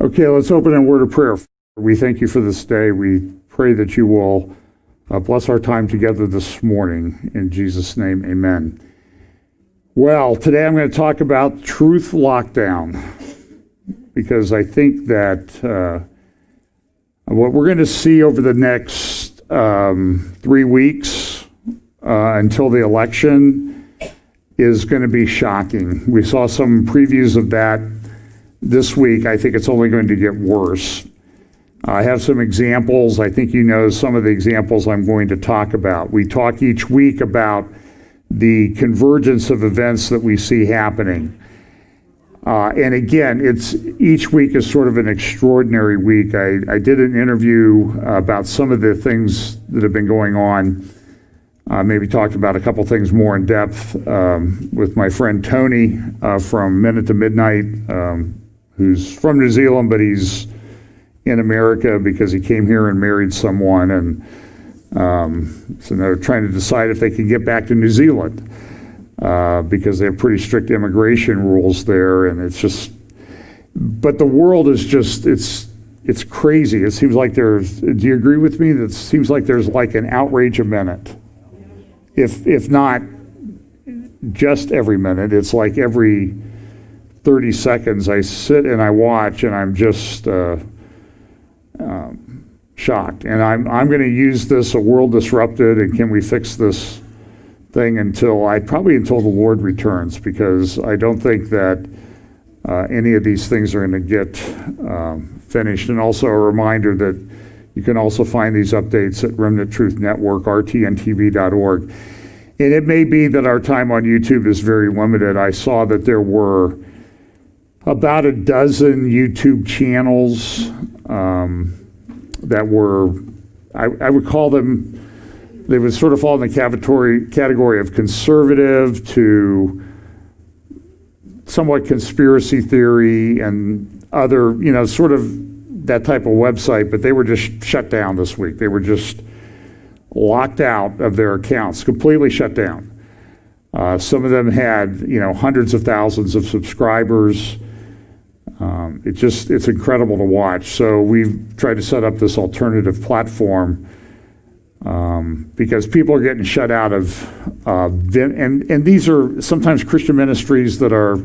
Okay, let's open in a word of prayer. We thank you for this day. We pray that you will bless our time together this morning. In Jesus' name, amen. Well, today I'm going to talk about truth lockdown, because I think that what we're going to see over the next 3 weeks until the election is going to be shocking. We saw some previews of that this week. I think it's only going to get worse. I have some examples. I think you know some of the examples I'm going to talk about. We talk each week about the convergence of events that we see happening. And again, each week is sort of an extraordinary week. I did an interview about some of the things that have been going on. Maybe talked about a couple things more in depth with my friend Tony from Minute to Midnight, who's from New Zealand, but he's in America because he came here and married someone, and so they're trying to decide if they can get back to New Zealand because they have pretty strict immigration rules there, and but the world is just, it's crazy. It seems like do you agree with me? That seems like there's like an outrage a minute. If not just every minute, it's like every 30 seconds I sit and I watch, and I'm just shocked. And I'm going to use this, a world disrupted, and can we fix this thing until the Lord returns, because I don't think that any of these things are going to get finished. And also a reminder that you can also find these updates at Remnant Truth Network, rtntv.org. And it may be that our time on YouTube is very limited. I saw that there were about a dozen YouTube channels that were, I would call them, they would sort of fall in the category of conservative to somewhat conspiracy theory and other, sort of that type of website, but they were just shut down this week. They were just locked out of their accounts, completely shut down. Some of them had, hundreds of thousands of subscribers. It's incredible to watch. So we've tried to set up this alternative platform because people are getting shut out of and these are sometimes Christian ministries that are,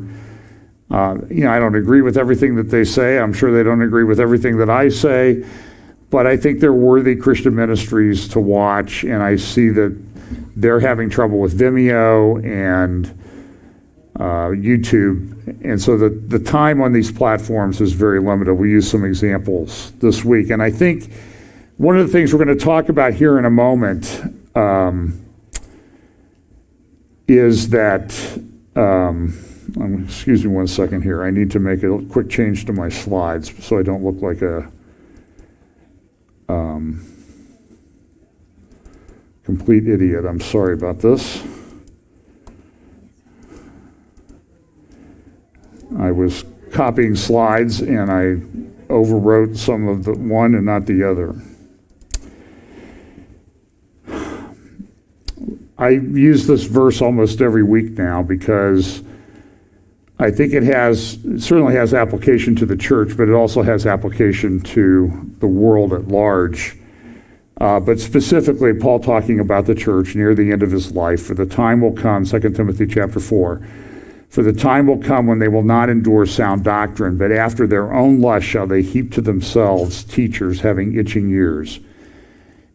I don't agree with everything that they say. I'm sure they don't agree with everything that I say, but I think they're worthy Christian ministries to watch, and I see that they're having trouble with Vimeo and YouTube, and so the time on these platforms is very limited. We use some examples this week, and I think one of the things we're going to talk about here in a moment is that, excuse me one second here, I need to make a quick change to my slides so I don't look like a complete idiot. I'm sorry about this. I was copying slides and I overwrote some of the one and not the other. I use this verse almost every week now because I think it certainly has application to the church, but it also has application to the world at large. But specifically, Paul talking about the church near the end of his life, for the time will come, 2 Timothy chapter 4, for the time will come when they will not endure sound doctrine, but after their own lust shall they heap to themselves teachers having itching ears.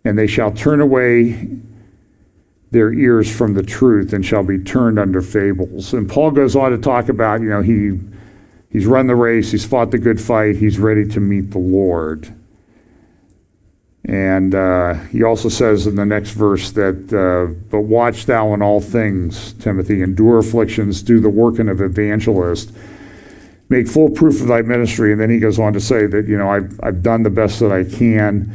And they shall turn away their ears from the truth and shall be turned unto fables. And Paul goes on to talk about, he's run the race, he's fought the good fight, he's ready to meet the Lord. And he also says in the next verse that, but watch thou in all things, Timothy, endure afflictions, do the working of evangelist, make full proof of thy ministry. And then he goes on to say that, I've done the best that I can.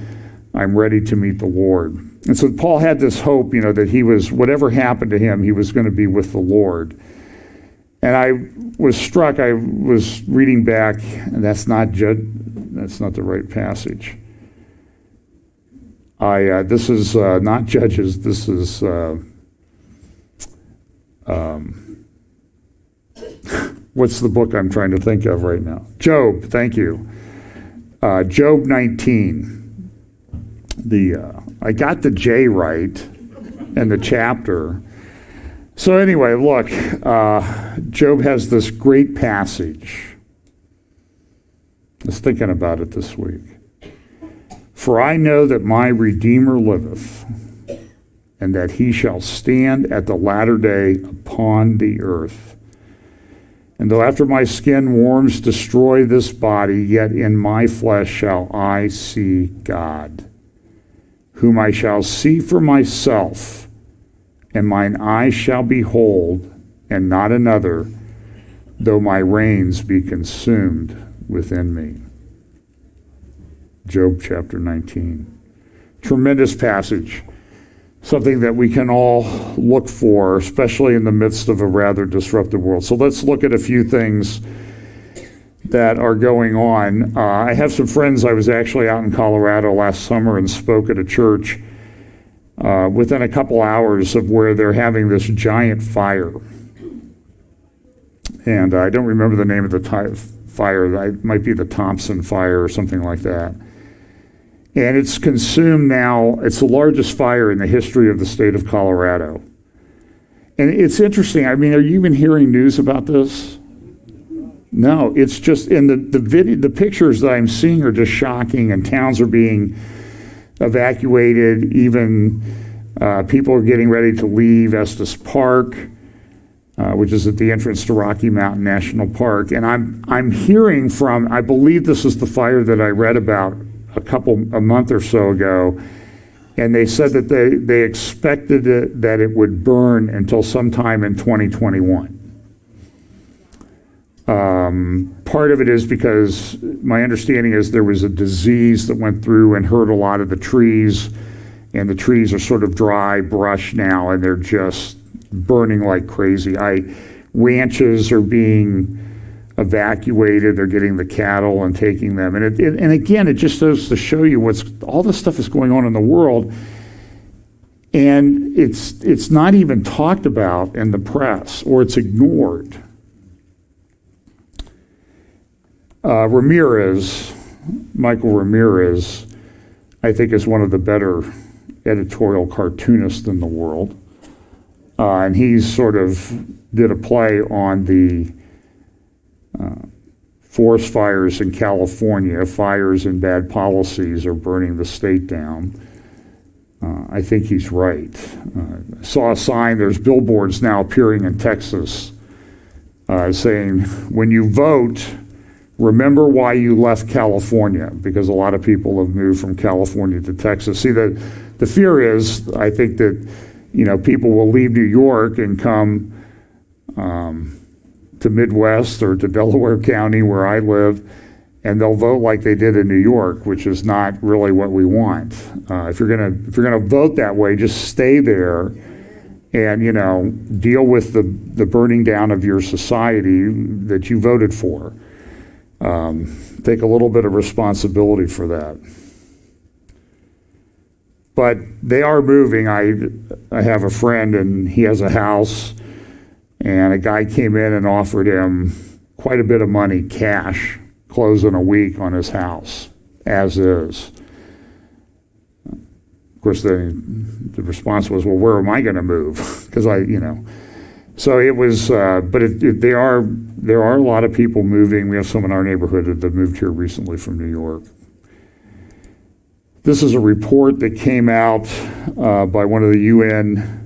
I'm ready to meet the Lord. And so Paul had this hope, that he was, whatever happened to him, he was going to be with the Lord. And I was struck, I was reading back, and that's not the right passage. This is not Judges, this is what's the book I'm trying to think of right now? Job, thank you. Job 19. I got the J right and the chapter. So anyway, look, Job has this great passage. I was thinking about it this week. For I know that my Redeemer liveth, and that he shall stand at the latter day upon the earth. And though after my skin worms destroy this body, yet in my flesh shall I see God, whom I shall see for myself, and mine eyes shall behold, and not another, though my reins be consumed within me. Job chapter 19. Tremendous passage. Something that we can all look for, especially in the midst of a rather disruptive world. So let's look at a few things that are going on. I have some friends. I was actually out in Colorado last summer and spoke at a church within a couple hours of where they're having this giant fire. And I don't remember the name of the fire. It might be the Thompson Fire or something like that. And it's consumed now, it's the largest fire in the history of the state of Colorado. And it's interesting, I mean, are you even hearing news about this? No, it's just, in the pictures that I'm seeing are just shocking, and towns are being evacuated, even people are getting ready to leave Estes Park, which is at the entrance to Rocky Mountain National Park. And I'm hearing from, I believe this is the fire that I read about a month or so ago, and they said that they expected that it would burn until sometime in 2021. Part of it is because my understanding is there was a disease that went through and hurt a lot of the trees, and the trees are sort of dry brush now, and they're just burning like crazy. Ranches are being evacuated. They're getting the cattle and taking them. And again, it just goes to show you all this stuff is going on in the world, and it's not even talked about in the press, or it's ignored. Michael Ramirez, I think, is one of the better editorial cartoonists in the world. And he sort of did a play on the forest fires in California. Fires and bad policies are burning the state down. I think he's right. I saw a sign, there's billboards now appearing in Texas saying, when you vote, remember why you left California, because a lot of people have moved from California to Texas. See, the fear is, I think that, people will leave New York and come to Midwest or to Delaware County, where I live, and they'll vote like they did in New York, which is not really what we want. If you're gonna vote that way, just stay there and deal with the burning down of your society that you voted for. Take a little bit of responsibility for that. But they are moving. I have a friend, and he has a house, and a guy came in and offered him quite a bit of money, cash, close in a week on his house, as is. Of course, the response was, well, where am I going to move? Because So it was, but there are a lot of people moving. We have some in our neighborhood that moved here recently from New York. This is a report that came out by one of the UN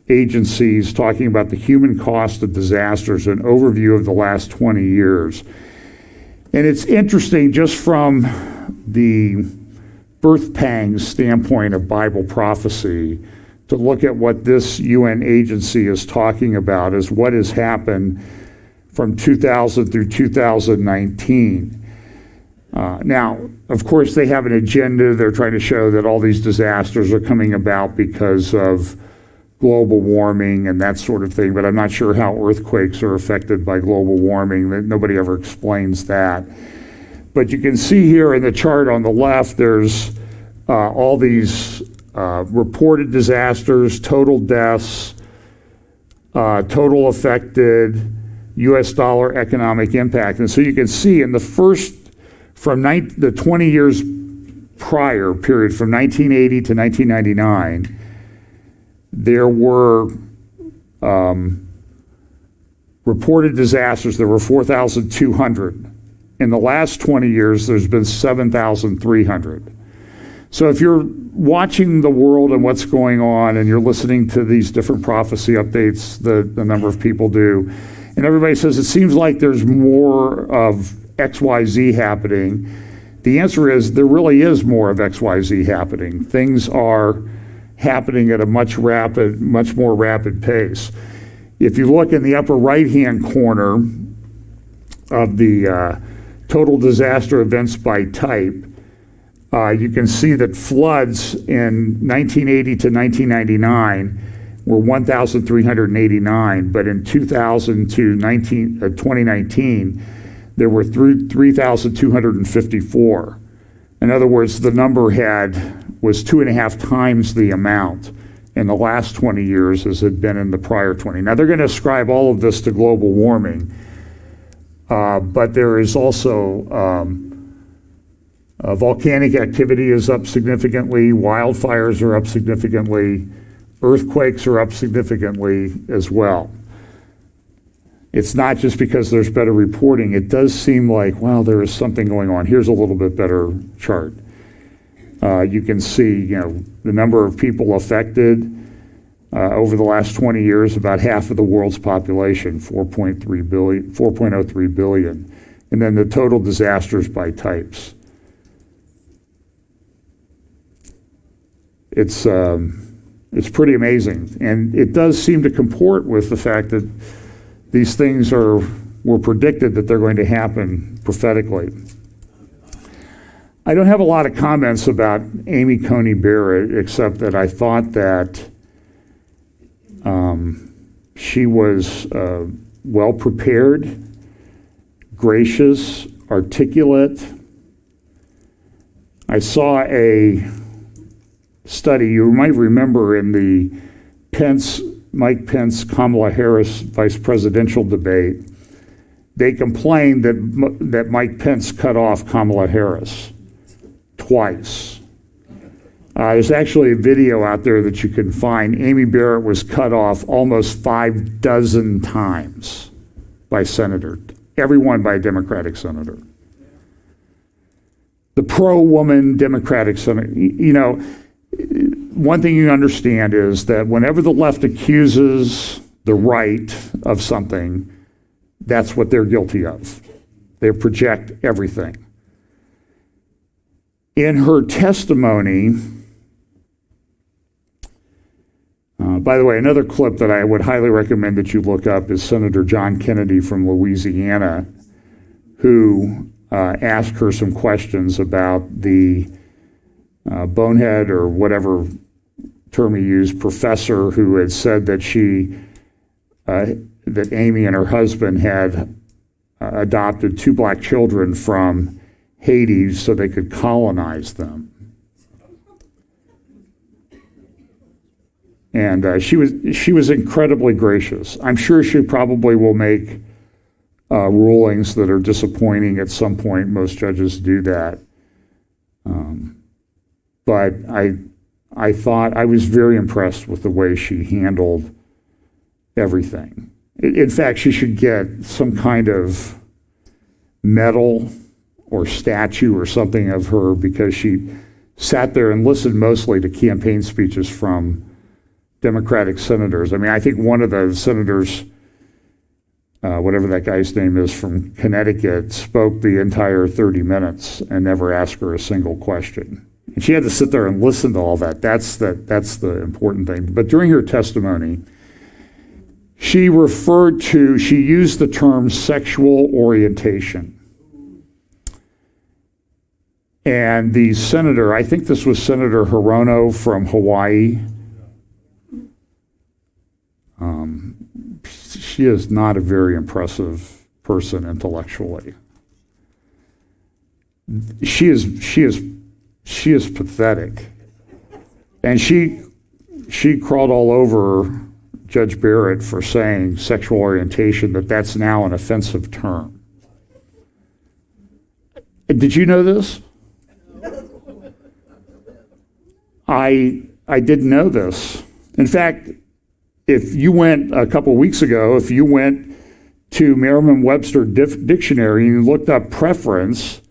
agencies talking about the human cost of disasters, an overview of the last 20 years. And it's interesting just from the birth pangs standpoint of Bible prophecy to look at what this UN agency is talking about as what has happened from 2000 through 2019. Now, of course, they have an agenda. They're trying to show that all these disasters are coming about because of global warming and that sort of thing, but I'm not sure how earthquakes are affected by global warming. Nobody ever explains that. But you can see here in the chart on the left, there's all these reported disasters, total deaths, total affected, U.S. dollar economic impact. And so you can see in the first, the 20 years prior period, from 1980 to 1999, there were reported disasters. There were 4,200. In the last 20 years, there's been 7,300. So if you're watching the world and what's going on, and you're listening to these different prophecy updates that the number of people do, and everybody says it seems like there's more of XYZ happening, the answer is there really is more of XYZ happening. Things are happening at a much more rapid pace. If you look in the upper right-hand corner of the total disaster events by type, you can see that floods in 1980 to 1999 were 1,389, but in 2000 to 2019, there were 3,254. In other words, the number was 2.5 times the amount in the last 20 years as had been in the prior 20. Now, they're going to ascribe all of this to global warming, but there is also volcanic activity is up significantly, wildfires are up significantly, earthquakes are up significantly as well. It's not just because there's better reporting. It does seem like, wow, there is something going on. Here's a little bit better chart. You can see, the number of people affected over the last 20 years, about half of the world's population, 4.03 billion. And then the total disasters by types. It's pretty amazing. And it does seem to comport with the fact that these things were predicted that they're going to happen prophetically. I don't have a lot of comments about Amy Coney Barrett, except that I thought that she was well prepared, gracious, articulate. I saw a study, you might remember, in the Mike Pence, Kamala Harris vice presidential debate. They complained that Mike Pence cut off Kamala Harris twice. There's actually a video out there that you can find. Amy Barrett was cut off almost 6 times by senator, everyone by a Democratic senator. The pro-woman Democratic senator. One thing you understand is that whenever the left accuses the right of something, that's what they're guilty of. They project everything. In her testimony, by the way, another clip that I would highly recommend that you look up is Senator John Kennedy from Louisiana, who asked her some questions about the bonehead, or whatever term he used, professor who had said that that Amy and her husband had adopted 2 black children from Haiti so they could colonize them. And she was incredibly gracious. I'm sure she probably will make rulings that are disappointing at some point. Most judges do that. But I thought I was very impressed with the way she handled everything. In fact, she should get some kind of medal or statue or something of her, because she sat there and listened mostly to campaign speeches from Democratic senators. I mean, I think one of the senators, whatever that guy's name is from Connecticut, spoke the entire 30 minutes and never asked her a single question. And she had to sit there and listen to all that. That's the important thing. But during her testimony, she used the term sexual orientation. And the senator, I think this was Senator Hirono from Hawaii, she is not a very impressive person intellectually. She is pathetic. And she crawled all over Judge Barrett for saying sexual orientation, that's now an offensive term. Did you know this? I didn't know this. In fact, if you went a couple weeks ago, if you went to Merriam-Webster dictionary and you looked up preference,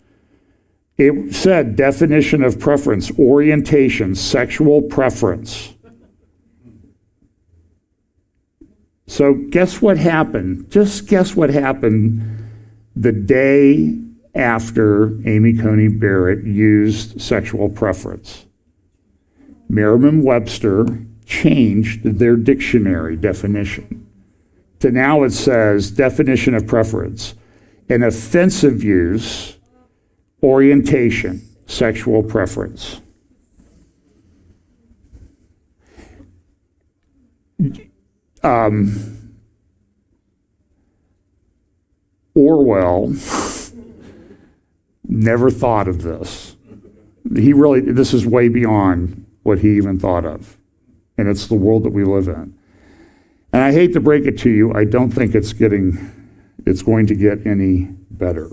it said definition of preference, orientation, sexual preference. So guess what happened? Just guess what happened the day after Amy Coney Barrett used sexual preference. Merriam-Webster changed their dictionary definition to now it says definition of preference, an offensive use, orientation, sexual preference. Orwell never thought of this. This is way beyond what he even thought of. And it's the world that we live in. And I hate to break it to you, I don't think it's going to get any better.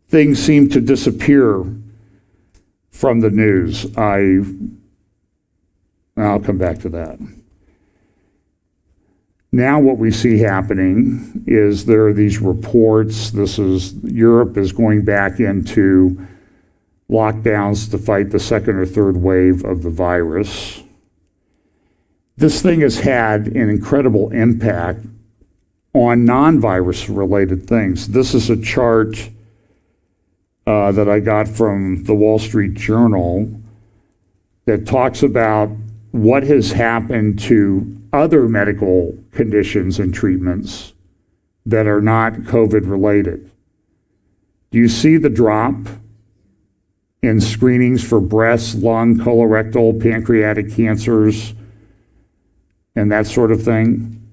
Things seem to disappear from the news. I'll come back to that. Now what we see happening is there are these reports. Europe is going back into lockdowns to fight the second or third wave of the virus. This thing has had an incredible impact on non-virus related things. This is a chart that I got from the Wall Street Journal that talks about what has happened to other medical conditions and treatments that are not COVID related. Do you see the drop in screenings for breast, lung, colorectal, pancreatic cancers, and that sort of thing?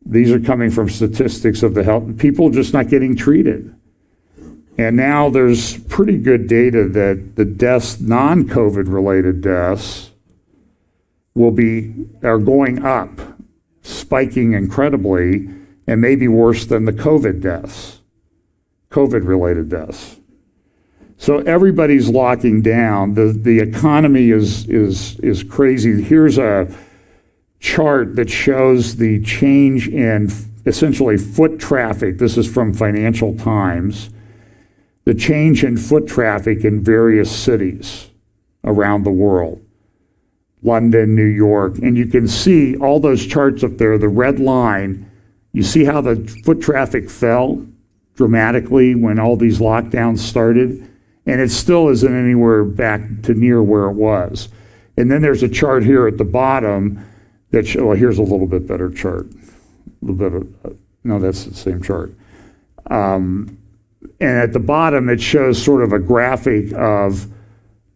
These are coming from statistics of the health, people just not getting treated. And now there's pretty good data that the deaths, non-COVID related deaths, are going up, spiking incredibly, and maybe worse than the COVID deaths, COVID related deaths. So everybody's locking down. The economy is crazy. Here's a chart that shows the change in essentially foot traffic. This is from Financial Times. The change in foot traffic in various cities around the world. London, New York, and you can see all those charts up there, the red line, you see how the foot traffic fell dramatically when all these lockdowns started, and it still isn't anywhere back to near where it was. And then there's a chart here at the bottom that here's a little bit better chart. A little bit of, no, that's the same chart. And at the bottom, it shows sort of a graphic of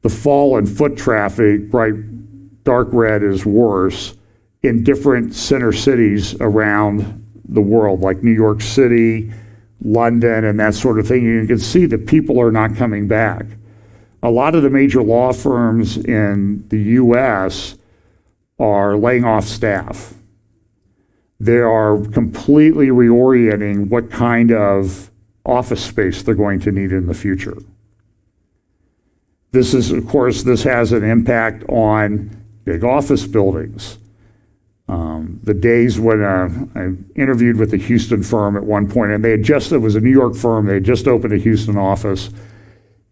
the fall in foot traffic, dark red is worse, in different center cities around the world, like New York City, London, and that sort of thing. You can see that people are not coming back. A lot of the major law firms in the U.S. are laying off staff. They are completely reorienting what kind of office space they're going to need in the future. This has an impact on big office buildings. The days when I interviewed with a Houston firm at one point, and it was a New York firm, they had just opened a Houston office,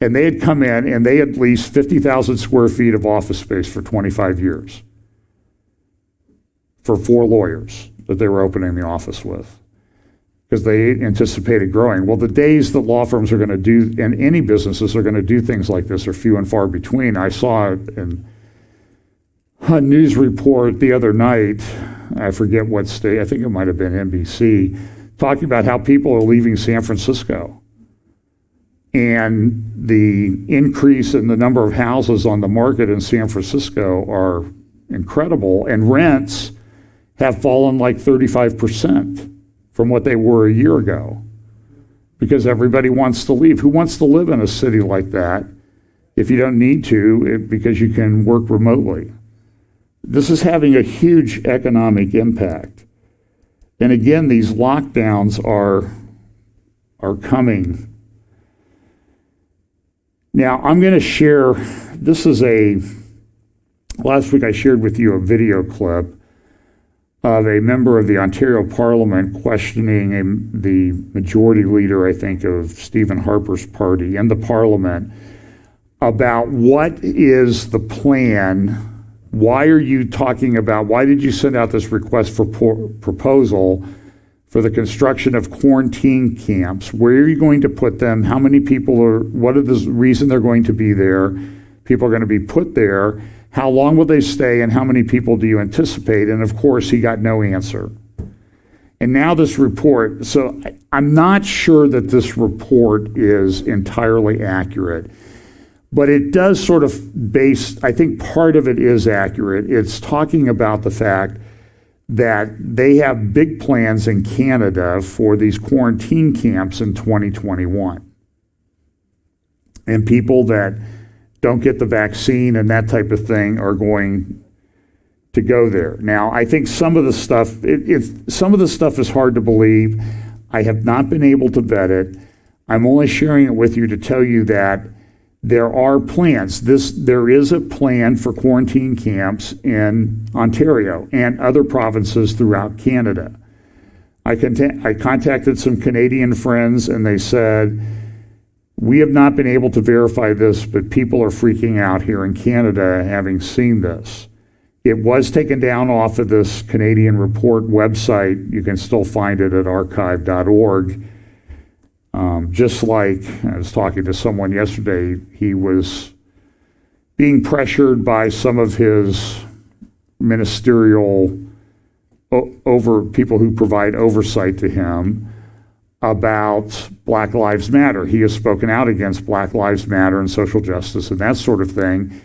and they had come in and they had leased 50,000 square feet of office space for 25 years for 4 lawyers that they were opening the office with, because they anticipated growing. Well, the days that law firms are going to do, and any businesses are going to do things like this, are few and far between. I saw it in a news report the other night, I forget what state, I think it might have been NBC, talking about how people are leaving San Francisco. And the increase in the number of houses on the market in San Francisco are incredible, and rents have fallen like 35% from what they were a year ago, because everybody wants to leave. Who wants to live in a city like that if you don't need to, because you can work remotely. This is having a huge economic impact. And again, these lockdowns are coming. Now, I'm going to share, last week I shared with you a video clip of a member of the Ontario Parliament questioning the majority leader, I think, of Stephen Harper's party in the Parliament about what is the plan. Why did you send out this request for proposal for the construction of quarantine camps? Where are you going to put them? How many people what are the reason they're going to be there? People are going to be put there. How long will they stay, and how many people do you anticipate? And of course, he got no answer. And now this report, so I'm not sure that this report is entirely accurate, but it does sort of I think part of it is accurate. It's talking about the fact that they have big plans in Canada for these quarantine camps in 2021. And people that don't get the vaccine and that type of thing are going to go there. Now, I think some of the stuff is hard to believe. I have not been able to vet it. I'm only sharing it with you to tell you that there are plans. There is a plan for quarantine camps in Ontario and other provinces throughout Canada. I contacted some Canadian friends, and they said, we have not been able to verify this, but people are freaking out here in Canada having seen this. It was taken down off of this Canadian Report website. You can still find it at archive.org. Just like I was talking to someone yesterday, he was being pressured by some of his ministerial people who provide oversight to him about Black Lives Matter. He has spoken out against Black Lives Matter and social justice and that sort of thing.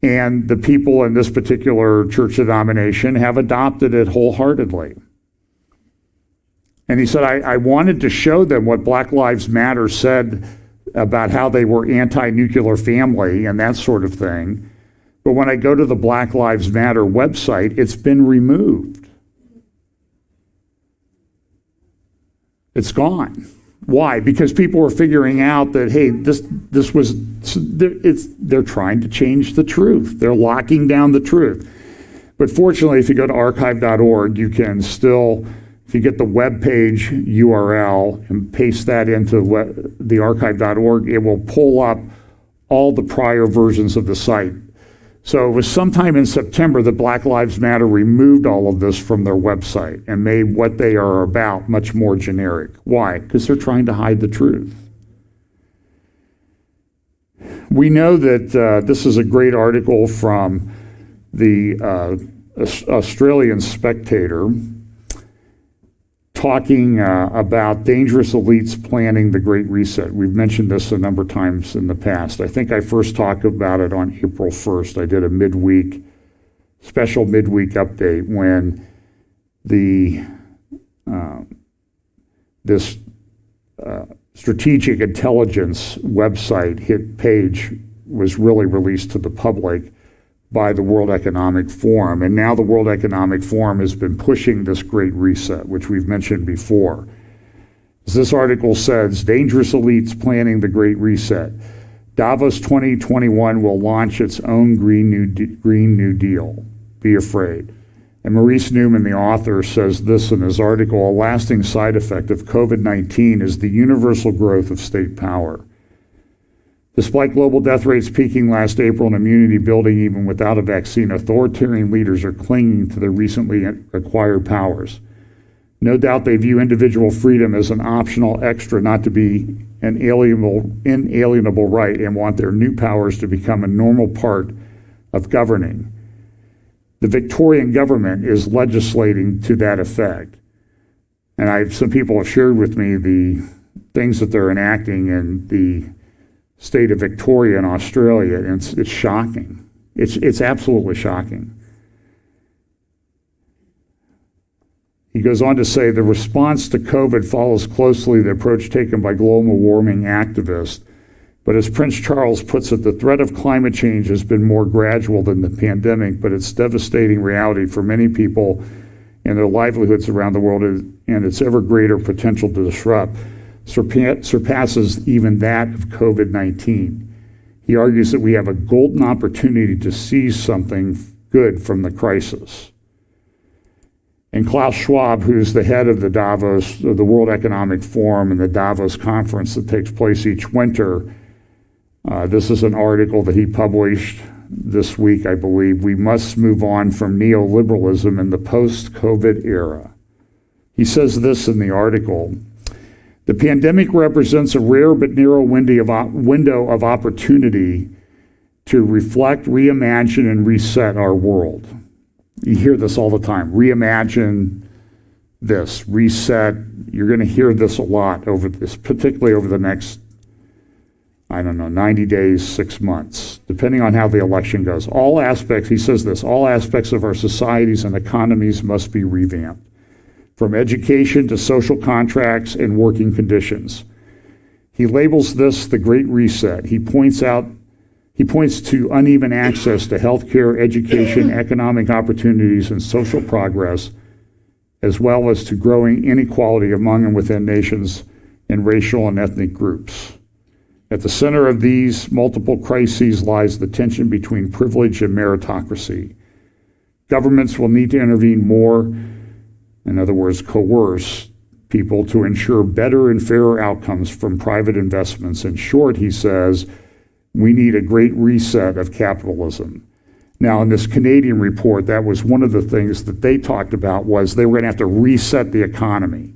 And the people in this particular church denomination have adopted it wholeheartedly. And he said, I wanted to show them what Black Lives Matter said about how they were anti-nuclear family and that sort of thing. But when I go to the Black Lives Matter website, it's been removed. It's gone. Why? Because people were figuring out that, hey, they're trying to change the truth. They're locking down the truth. But fortunately, if you go to archive.org, you can still, if you get the web page URL and paste that into the archive.org, it will pull up all the prior versions of the site. So it was sometime in September that Black Lives Matter removed all of this from their website and made what they are about much more generic. Why? Because they're trying to hide the truth. We know that this is a great article from the Australian Spectator talking about dangerous elites planning the Great Reset. We've mentioned this a number of times in the past. I think I first talked about it on April 1st. I did a special midweek update when this strategic intelligence website page was really released to the public by the World Economic Forum. And now the World Economic Forum has been pushing this Great Reset, which we've mentioned before. As this article says, dangerous elites planning the Great Reset. Davos 2021 will launch its own Green New Deal. Be afraid. And Maurice Newman, the author, says this in his article, a lasting side effect of COVID-19 is the universal growth of state power. Despite global death rates peaking last April and immunity building even without a vaccine, authoritarian leaders are clinging to their recently acquired powers. No doubt they view individual freedom as an optional extra, not to be an inalienable right, and want their new powers to become a normal part of governing. The Victorian government is legislating to that effect. And some people have shared with me the things that they're enacting in the state of Victoria in Australia, and it's shocking. It's absolutely shocking. He goes on to say the response to COVID follows closely the approach taken by global warming activists But as Prince Charles puts it, the threat of climate change has been more gradual than the pandemic, but its devastating reality for many people and their livelihoods around the world and its ever greater potential to disrupt surpasses even that of COVID-19. He argues that we have a golden opportunity to seize something good from the crisis. And Klaus Schwab, who's the head of the World Economic Forum and the Davos conference that takes place each winter, this is an article that he published this week, I believe. We must move on from neoliberalism in the post-COVID era. He says this in the article: the pandemic represents a rare but narrow window of opportunity to reflect, reimagine, and reset our world. You hear this all the time. Reimagine this, reset. You're going to hear this a lot over this, particularly over the next, 90 days, 6 months, depending on how the election goes. All aspects, he says this, all aspects of our societies and economies must be revamped, from education to social contracts and working conditions. He labels this the Great Reset. He points to uneven access to healthcare, education, economic opportunities, and social progress, as well as to growing inequality among and within nations and racial and ethnic groups. At the center of these multiple crises lies the tension between privilege and meritocracy. Governments will need to intervene more, in other words, coerce people to ensure better and fairer outcomes from private investments. In short, he says, we need a great reset of capitalism. Now, in this Canadian report, that was one of the things that they talked about, was they were going to have to reset the economy.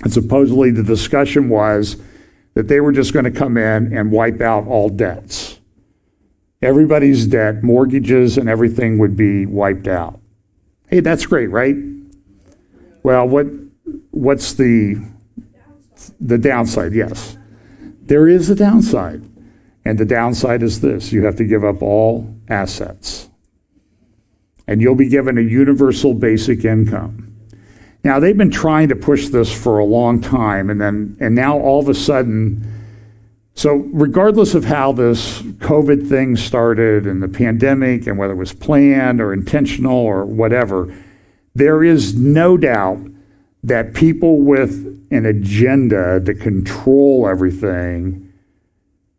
And supposedly the discussion was that they were just going to come in and wipe out all debts. Everybody's debt, mortgages and everything would be wiped out. Hey, that's great, right? Well, what's the downside? Yes. There is a downside. And the downside is this: you have to give up all assets. And you'll be given a universal basic income. Now, they've been trying to push this for a long time, and now all of a sudden, so regardless of how this COVID thing started and the pandemic and whether it was planned or intentional or whatever, there is no doubt that people with an agenda to control everything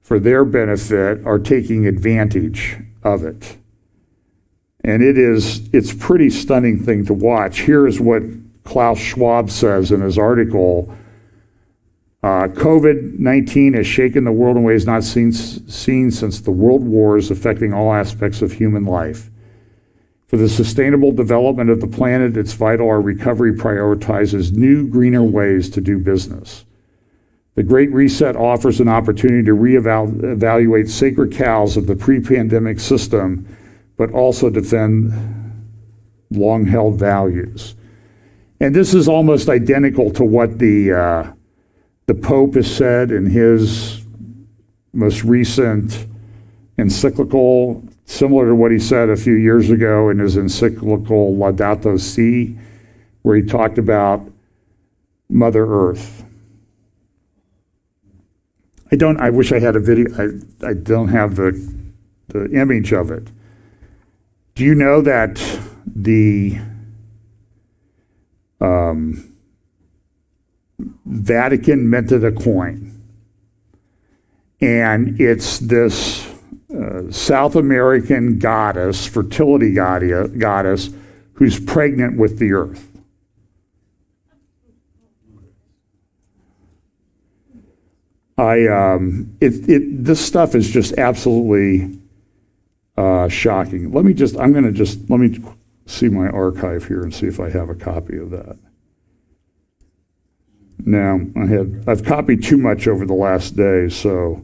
for their benefit are taking advantage of it. And it's a pretty stunning thing to watch. Here is what Klaus Schwab says in his article. COVID-19 has shaken the world in ways not seen since the world wars, affecting all aspects of human life. For the sustainable development of the planet, it's vital our recovery prioritizes new, greener ways to do business. The Great Reset offers an opportunity to reevaluate sacred cows of the pre-pandemic system, but also defend long-held values. And this is almost identical to what the Pope has said in his most recent encyclical, similar to what he said a few years ago in his encyclical Laudato Si', where he talked about Mother Earth. I wish I had a video. I don't have the image of it. Do you know that the Vatican minted a coin, and it's this South American goddess, fertility goddess, who's pregnant with the earth? This stuff is just absolutely shocking. Let me see my archive here and see if I have a copy of that. No, I've copied too much over the last day, so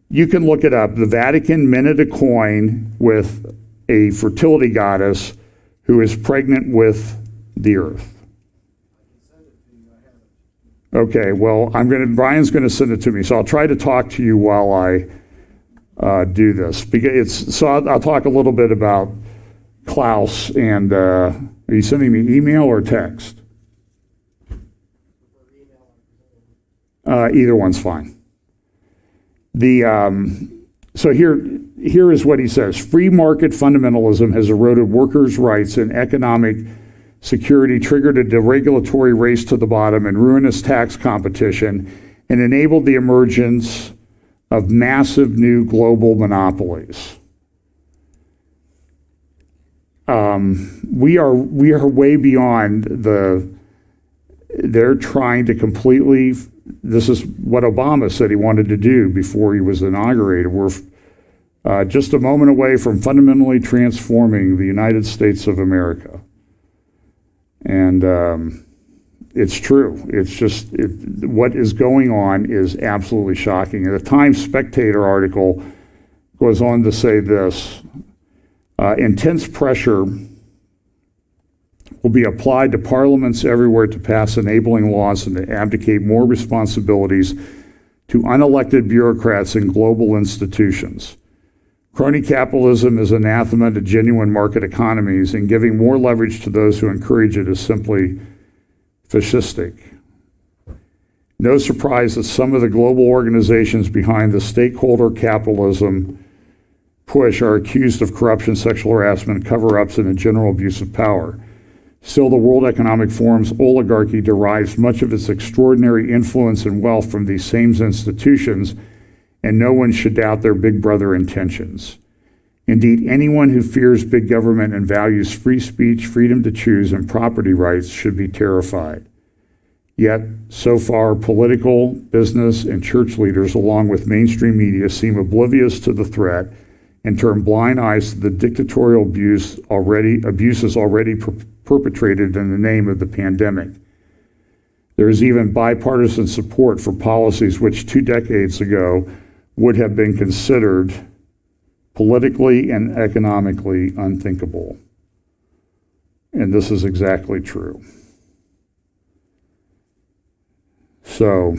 you can look it up. The Vatican minted a coin with a fertility goddess who is pregnant with the earth. Okay, well, Brian's gonna send it to me, so I'll try to talk to you while I do this. I'll talk a little bit about Klaus, and are you sending me email or text? Either one's fine. So here is what he says. Free market fundamentalism has eroded workers' rights and economic security, triggered a deregulatory race to the bottom and ruinous tax competition, and enabled the emergence of massive new global monopolies. We are way beyond they're trying to completely, this is what Obama said he wanted to do before he was inaugurated. We're just a moment away from fundamentally transforming the United States of America. And it's true. It's just, what is going on is absolutely shocking. And the Times Spectator article goes on to say this, intense pressure will be applied to parliaments everywhere to pass enabling laws and to abdicate more responsibilities to unelected bureaucrats and global institutions. Crony capitalism is anathema to genuine market economies, and giving more leverage to those who encourage it is simply fascistic. No surprise that some of the global organizations behind the stakeholder capitalism push are accused of corruption, sexual harassment, cover-ups, and a general abuse of power. Still, the World Economic Forum's oligarchy derives much of its extraordinary influence and wealth from these same institutions, and no one should doubt their big brother intentions. Indeed, anyone who fears big government and values free speech, freedom to choose, and property rights should be terrified. Yet, so far, political, business, and church leaders, along with mainstream media, seem oblivious to the threat and turn blind eyes to the dictatorial abuses already perpetrated in the name of the pandemic. There is even bipartisan support for policies which 2 decades ago would have been considered politically and economically unthinkable. And this is exactly true. So,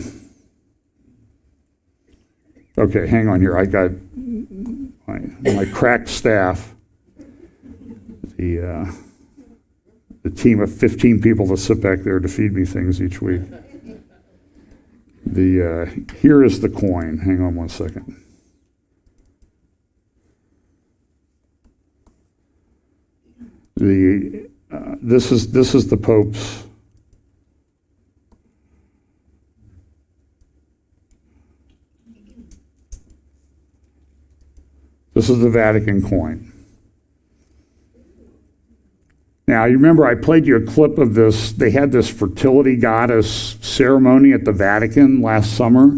okay, hang on here. I got my crack staff, the team of 15 people that sit back there to feed me things each week. Here is the coin. Hang on one second. This is the Pope's. This is the Vatican coin. Now, you remember I played you a clip of this. They had this fertility goddess ceremony at the Vatican last summer.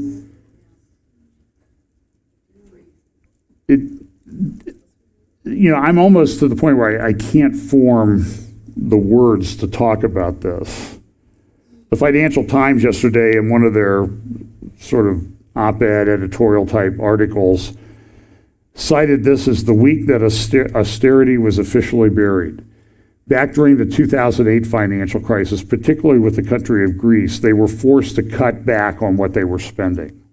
I'm almost to the point where I can't form the words to talk about this. The Financial Times yesterday, in one of their sort of op-ed editorial type articles, cited this as the week that austerity was officially buried. Back during the 2008 financial crisis, particularly with the country of Greece, they were forced to cut back on what they were spending.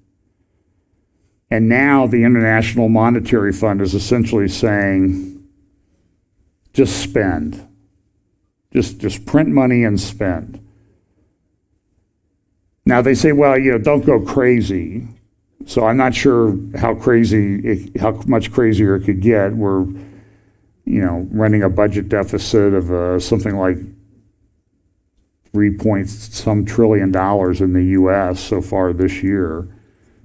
And now the International Monetary Fund is essentially saying, just spend. Just print money and spend. Now they say, well, don't go crazy. So I'm not sure how much crazier it could get. We're, running a budget deficit of something like $3 trillion in the U.S. so far this year.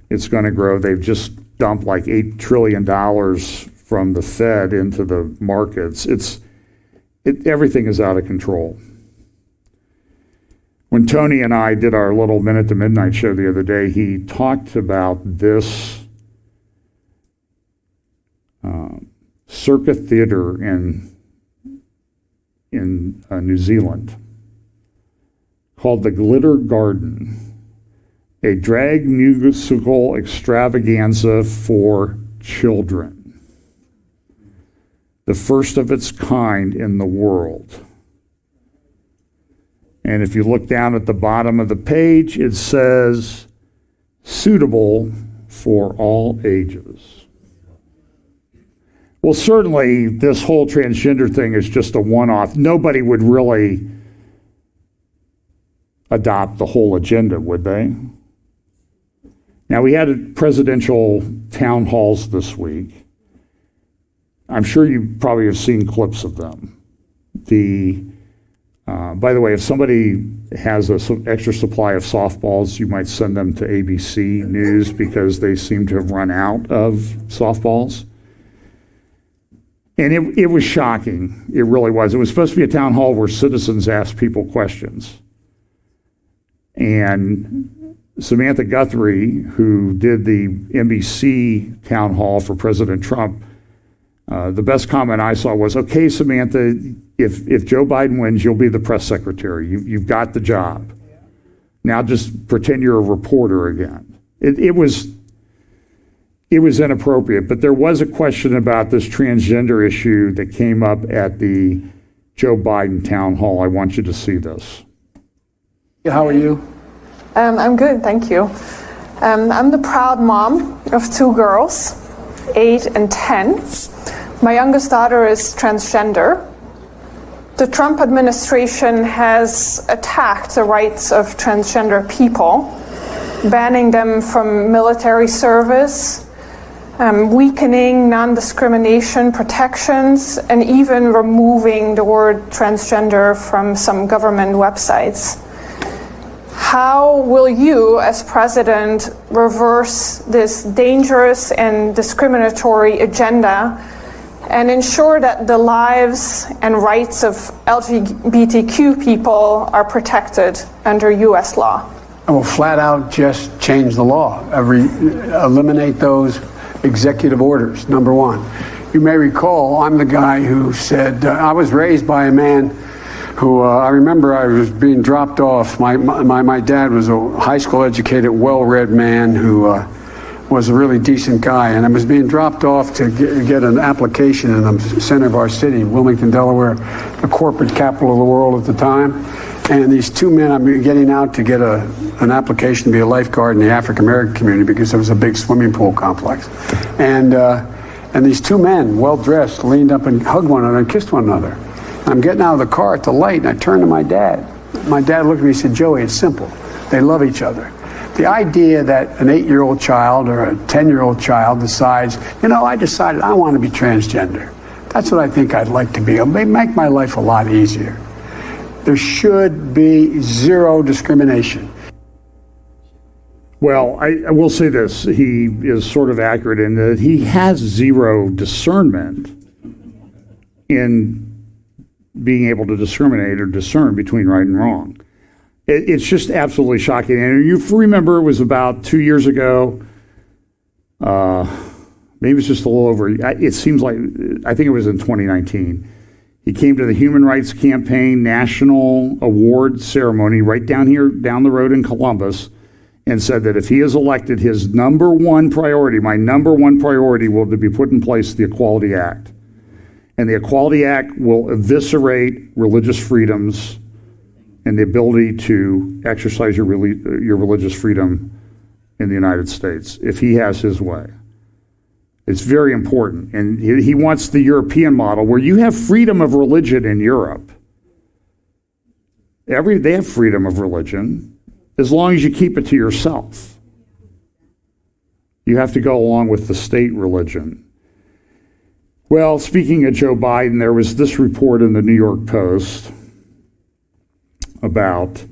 It's going to grow. They've just dumped like $8 trillion from the Fed into the markets. Everything is out of control. When Tony and I did our little Minute to Midnight show the other day, he talked about this Circa Theatre in New Zealand called the Glitter Garden, a drag musical extravaganza for children, the first of its kind in the world. And if you look down at the bottom of the page, it says, suitable for all ages. Well, certainly this whole transgender thing is just a one-off. Nobody would really adopt the whole agenda, would they? Now, we had presidential town halls this week. I'm sure you probably have seen clips of them. By the way, if somebody has an extra supply of softballs, you might send them to ABC News because they seem to have run out of softballs. And it was shocking. It really was. It was supposed to be a town hall where citizens asked people questions. And Samantha Guthrie, who did the NBC town hall for President Trump, the best comment I saw was, okay, Samantha, if Joe Biden wins, you'll be the press secretary. You've got the job. Now just pretend you're a reporter again. It was inappropriate, but there was a question about this transgender issue that came up at the Joe Biden town hall. I want you to see this. How are you? I'm good, thank you. I'm the proud mom of 2 girls, 8 and 10. My youngest daughter is transgender. The Trump administration has attacked the rights of transgender people, banning them from military service, weakening non-discrimination protections, and even removing the word transgender from some government websites. How will you, as president, reverse this dangerous and discriminatory agenda and ensure that the lives and rights of LGBTQ people are protected under U.S. law? I will flat out just change the law, eliminate those executive orders, number one. You may recall, I'm the guy who said, I was raised by a man who, I remember I was being dropped off. My dad was a high school educated, well-read man who was a really decent guy, and I was being dropped off to get an application in the center of our city, Wilmington, Delaware, the corporate capital of the world at the time. And these 2 men, I'm getting out to get an application to be a lifeguard in the African American community because there was a big swimming pool complex. And these 2 men, well dressed, leaned up and hugged one another and kissed one another. I'm getting out of the car at the light, and I turned to my dad. My dad looked at me and said, Joey, it's simple. They love each other. The idea that an 8-year-old child or a 10-year-old child decides, I decided I want to be transgender. That's what I think I'd like to be. It'll make my life a lot easier. There should be zero discrimination. Well, I will say this. He is sort of accurate in that he has zero discernment in being able to discriminate or discern between right and wrong. It's just absolutely shocking. And you remember it was about 2 years ago, maybe it's just a little over, it seems like, I think it was in 2019. He came to the Human Rights Campaign National Award ceremony right down the road in Columbus, and said that if he is elected, his number one priority, my number one priority will be put in place the Equality Act. And the Equality Act will eviscerate religious freedoms and the ability to exercise your religious freedom in the United States if he has his way. It's very important. And he wants the European model where you have freedom of religion in Europe. They have freedom of religion as long as you keep it to yourself. You have to go along with the state religion. Well, speaking of Joe Biden, there was this report in the New York Post about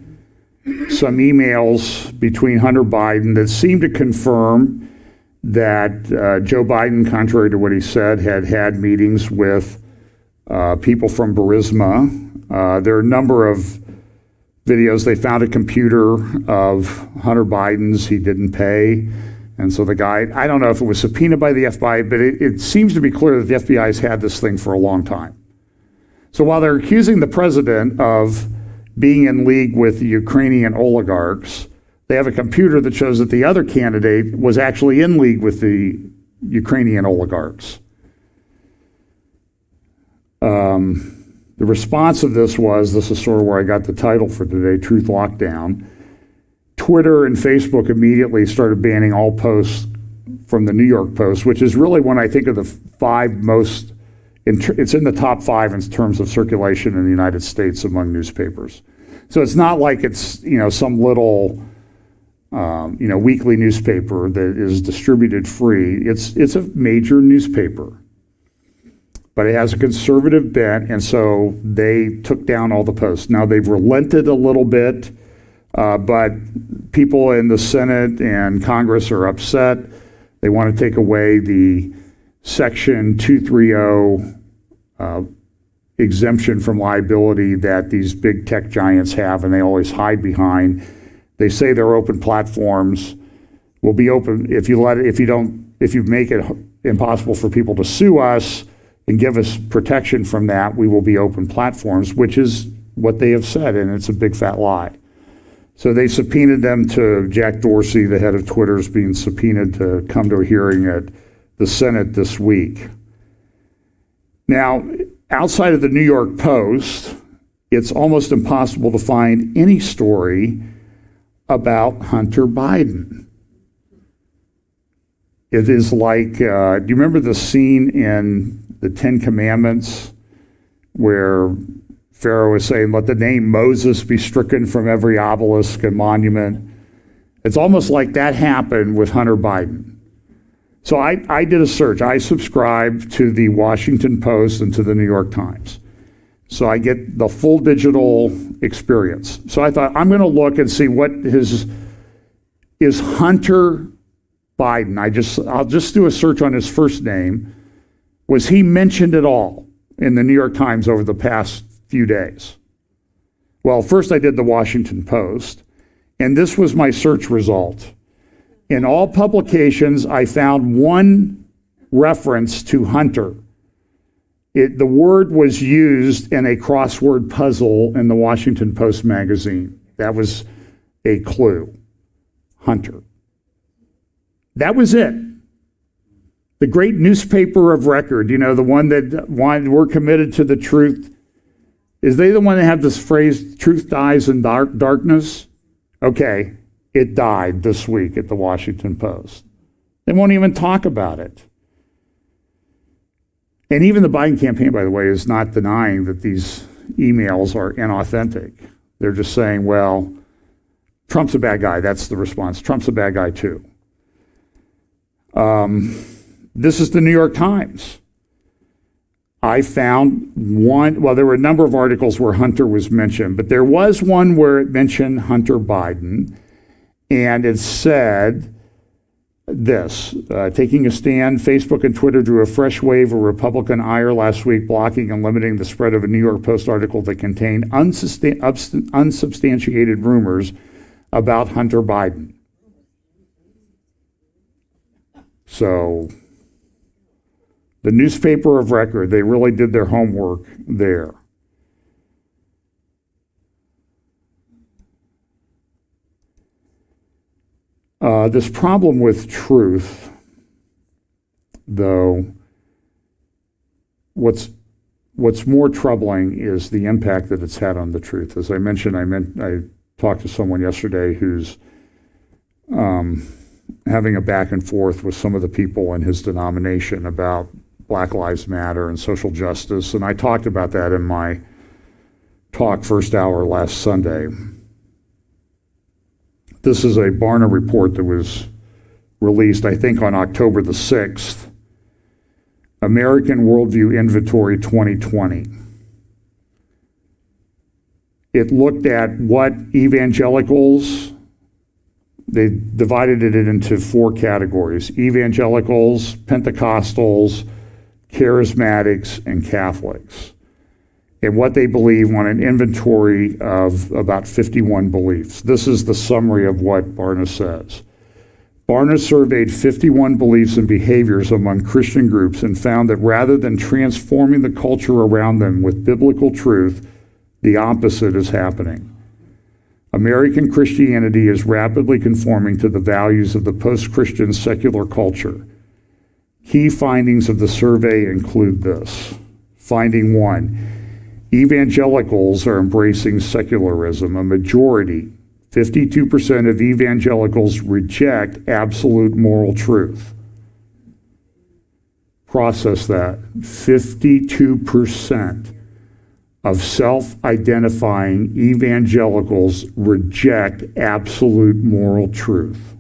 some emails between Hunter Biden that seemed to confirm that Joe Biden, contrary to what he said, had meetings with people from Burisma. There are a number of videos. They found a computer of Hunter Biden's. He didn't pay. And so the guy, I don't know if it was subpoenaed by the FBI, but it seems to be clear that the FBI has had this thing for a long time. So while they're accusing the president of being in league with the Ukrainian oligarchs, they have a computer that shows that the other candidate was actually in league with the Ukrainian oligarchs. The response of this is sort of where I got the title for today, Truth Lockdown. Twitter and Facebook immediately started banning all posts from the New York Post, which is really when I think of the 5 most, it's in the top 5 in terms of circulation in the United States among newspapers. So it's not like it's, some little weekly newspaper that is distributed free. It's a major newspaper, but it has a conservative bent, and so they took down all the posts. Now they've relented a little bit, but people in the Senate and Congress are upset. They want to take away the Section 230 exemption from liability that these big tech giants have, and they always hide behind. They say they're open platforms. Will be open if you make it impossible for people to sue us and give us protection from that. We will be open platforms, which is what they have said, and it's a big fat lie. So they subpoenaed them to Jack Dorsey, the head of Twitter, is being subpoenaed to come to a hearing at the Senate this week. Now, outside of the New York Post, it's almost impossible to find any story about Hunter Biden. It is like, do you remember the scene in the Ten Commandments where Pharaoh is saying, let the name Moses be stricken from every obelisk and monument? It's almost like that happened with Hunter Biden. So I did a search. I subscribe to the Washington Post and to the New York Times. So I get the full digital experience. So I thought, I'm going to look and see what is Hunter Biden. I'll just do a search on his first name. Was he mentioned at all in the New York Times over the past few days? Well, first I did the Washington Post, and this was my search result. In all publications, I found one reference to Hunter. The word was used in a crossword puzzle in the Washington Post magazine. That was a clue. Hunter. That was it. The great newspaper of record, the one that we're committed to the truth. Is they the one that have this phrase, truth dies in darkness? Okay, it died this week at the Washington Post. They won't even talk about it. And even the Biden campaign, by the way, is not denying that these emails are inauthentic. They're just saying, well, Trump's a bad guy. That's the response. Trump's a bad guy too. This is the New York Times. I found one, well, there were a number of articles where Hunter was mentioned, but there was one where it mentioned Hunter Biden, and it said this, taking a stand, Facebook and Twitter drew a fresh wave of Republican ire last week, blocking and limiting the spread of a New York Post article that contained unsubstantiated rumors about Hunter Biden. So, the newspaper of record, they really did their homework there. This problem with truth, though, what's more troubling is the impact that it's had on the truth. As I mentioned, I talked to someone yesterday who's having a back and forth with some of the people in his denomination about Black Lives Matter and social justice, and I talked about that in my talk first hour last Sunday. This is a Barna report that was released, I think, on October the 6th, American Worldview Inventory 2020. It looked at what evangelicals, they divided it into four categories: evangelicals, Pentecostals, charismatics, and Catholics, and what they believe on an inventory of about 51 beliefs. This is the summary of what Barna says. Barna surveyed 51 beliefs and behaviors among Christian groups and found that rather than transforming the culture around them with biblical truth, the opposite is happening. American Christianity is rapidly conforming to the values of the post-Christian secular culture. Key findings of the survey include this. Finding 1. Evangelicals are embracing secularism. A majority, 52% of evangelicals, reject absolute moral truth. Process that. 52% of self-identifying evangelicals reject absolute moral truth.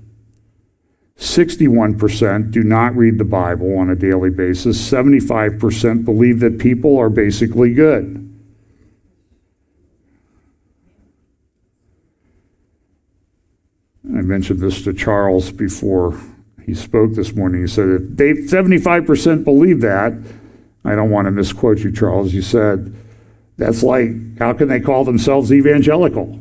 61% do not read the Bible on a daily basis. 75% believe that people are basically good. I mentioned this to Charles before he spoke this morning. He said, if they 75% believe that, I don't want to misquote you, Charles, you said, that's like, how can they call themselves evangelical?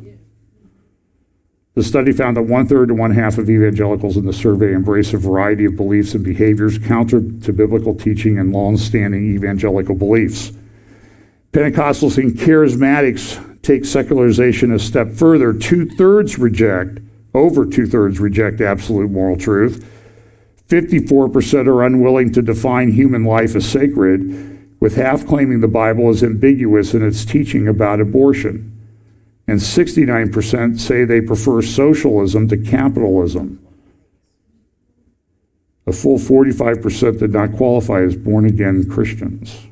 The study found that 1/3 to 1/2 of evangelicals in the survey embrace a variety of beliefs and behaviors counter to biblical teaching and long-standing evangelical beliefs. Pentecostals and charismatics take secularization a step further. Over two-thirds reject absolute moral truth. 54% are unwilling to define human life as sacred, with half claiming the Bible is ambiguous in its teaching about abortion. And 69% say they prefer socialism to capitalism. A full 45% did not qualify as born-again Christians.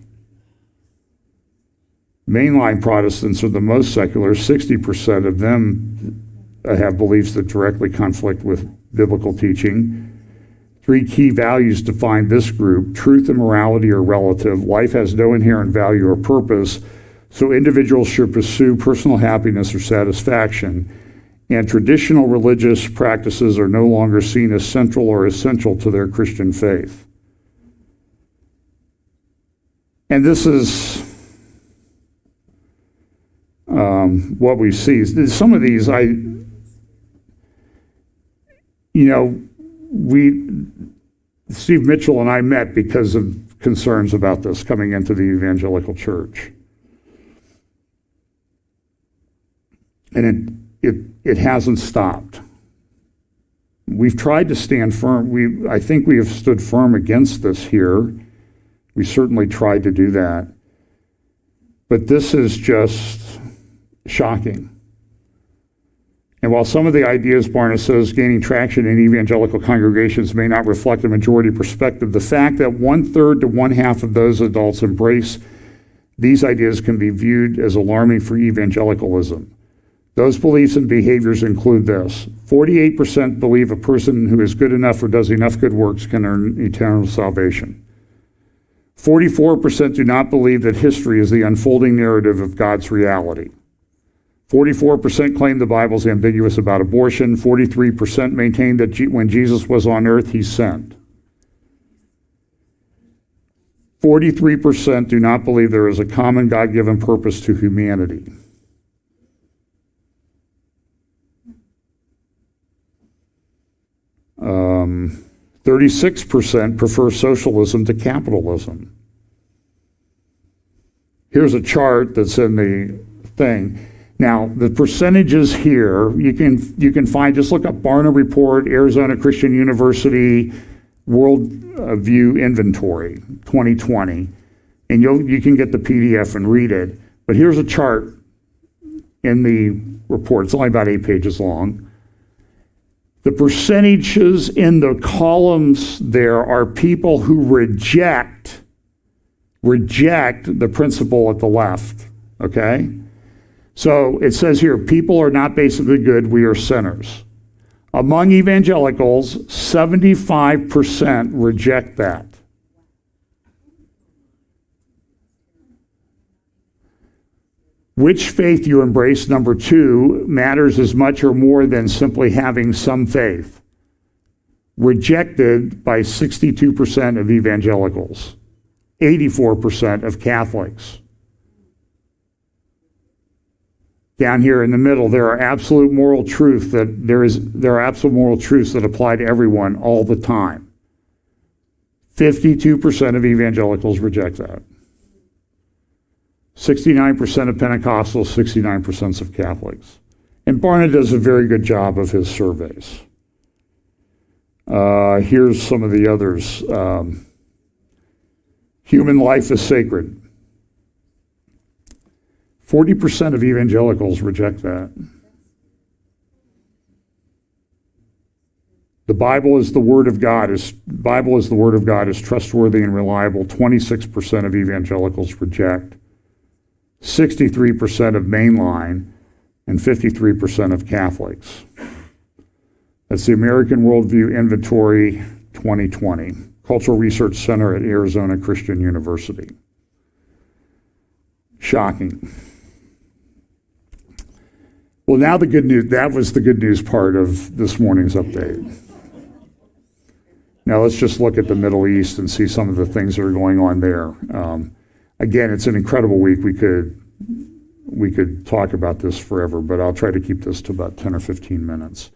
Mainline Protestants are the most secular. 60% of them have beliefs that directly conflict with biblical teaching. 3 key values define this group. Truth and morality are relative. Life has no inherent value or purpose, so individuals should pursue personal happiness or satisfaction. And traditional religious practices are no longer seen as central or essential to their Christian faith. And this is what we see. Some of these, Steve Mitchell and I met because of concerns about this coming into the evangelical church. And it hasn't stopped. We've tried to stand firm. I think we have stood firm against this here. We certainly tried to do that. But this is just shocking. And while some of the ideas, Barna says, gaining traction in evangelical congregations may not reflect a majority perspective, the fact that 1/3 to 1/2 of those adults embrace these ideas can be viewed as alarming for evangelicalism. Those beliefs and behaviors include this. 48% believe a person who is good enough or does enough good works can earn eternal salvation. 44% do not believe that history is the unfolding narrative of God's reality. 44% claim the Bible is ambiguous about abortion. 43% maintain that when Jesus was on earth, he sent. 43% do not believe there is a common God-given purpose to humanity. Um, 36% prefer socialism to capitalism. Here's a chart that's in the thing. Now, the percentages here, you can find, just look up Barna Report, Arizona Christian University, World View Inventory, 2020, and you can get the PDF and read it. But here's a chart in the report. It's only about 8 pages long. The percentages in the columns there are people who reject the principle at the left, okay? So it says here, people are not basically good, we are sinners. Among evangelicals, 75% reject that. Which faith you embrace, number 2, matters as much or more than simply having some faith. Rejected by 62% of evangelicals, 84% of Catholics. Down here in the middle, there are absolute moral truths that apply to everyone all the time. 52% of evangelicals reject that. 69% of Pentecostals, 69% of Catholics. And Barna does a very good job of his surveys. Here's some of the others. Human life is sacred. 40% of evangelicals reject that. The Bible is the Word of God. Is trustworthy and reliable. 26% of evangelicals reject. 63% of mainline, and 53% of Catholics. That's the American Worldview Inventory 2020, Cultural Research Center at Arizona Christian University. Shocking. Well, now the good news, that was the good news part of this morning's update. Now let's just look at the Middle East and see some of the things that are going on there. Again, it's an incredible week. We could talk about this forever, but I'll try to keep this to about 10 or 15 minutes.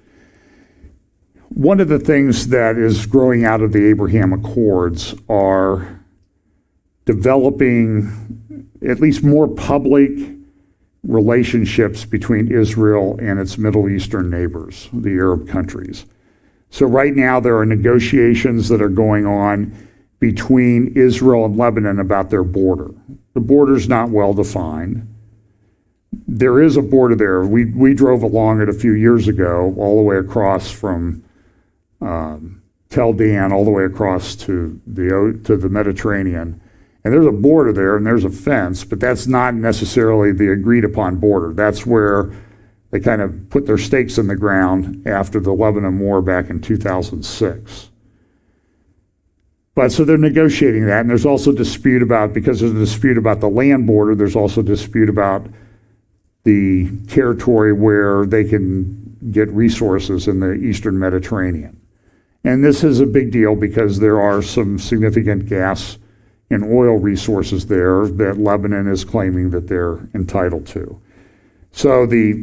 One of the things that is growing out of the Abraham Accords are developing at least more public relationships between Israel and its Middle Eastern neighbors, the Arab countries. So right now there are negotiations that are going on between Israel and Lebanon about their border. The border's not well defined. There is a border there. We drove along it a few years ago, all the way across from Tel Dan, all the way across to the Mediterranean. And there's a border there, and there's a fence, but that's not necessarily the agreed upon border. That's where they kind of put their stakes in the ground after the Lebanon War back in 2006. But so they're negotiating that, and there's also dispute about, because there's a dispute about the land border, there's also dispute about the territory where they can get resources in the Eastern Mediterranean. And this is a big deal because there are some significant gas and oil resources there that Lebanon is claiming that they're entitled to. So the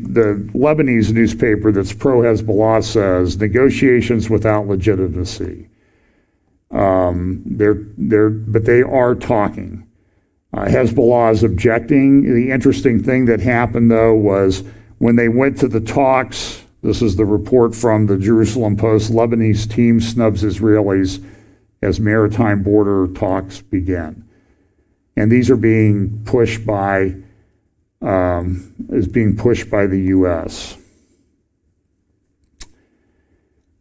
Lebanese newspaper that's pro-Hezbollah says negotiations without legitimacy. But they are talking. Hezbollah is objecting. The interesting thing that happened, though, was when they went to the talks, this is the report from the Jerusalem Post, Lebanese team snubs Israelis as maritime border talks begin. And these are being pushed by the U.S.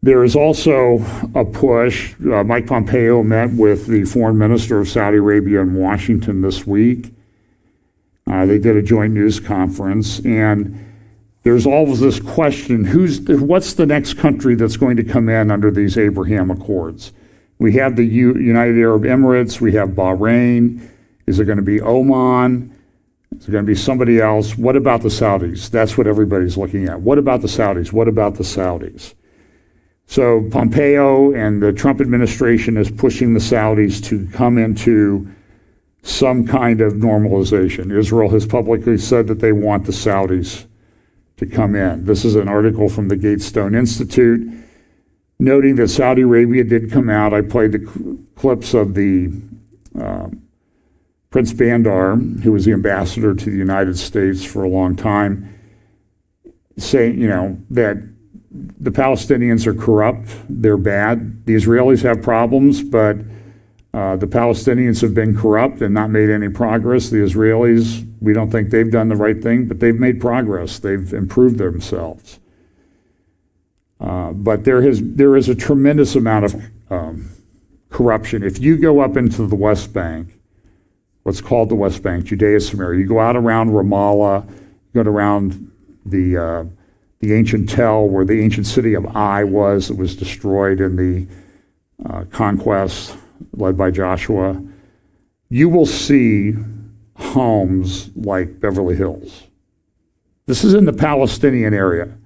There is also a push. Mike Pompeo met with the foreign minister of Saudi Arabia in Washington this week. They did a joint news conference, and there's always this question, what's the next country that's going to come in under these Abraham Accords? We have the United Arab Emirates, we have Bahrain. Is it going to be Oman? Is it going to be somebody else? What about the Saudis? That's what everybody's looking at. What about the Saudis? What about the Saudis? So Pompeo and the Trump administration is pushing the Saudis to come into some kind of normalization. Israel has publicly said that they want the Saudis to come in. This is an article from the Gatestone Institute noting that Saudi Arabia did come out. I played the clips of the Prince Bandar, who was the ambassador to the United States for a long time, saying, that the Palestinians are corrupt, they're bad. The Israelis have problems, but the Palestinians have been corrupt and not made any progress. The Israelis, we don't think they've done the right thing, but they've made progress. They've improved themselves. But there is a tremendous amount of corruption. If you go up into the West Bank, what's called the West Bank, Judea, Samaria, you go out around Ramallah, you go around the ancient Tel, where the ancient city of Ai was, it was destroyed in the conquest led by Joshua. You will see homes like Beverly Hills. This is in the Palestinian area.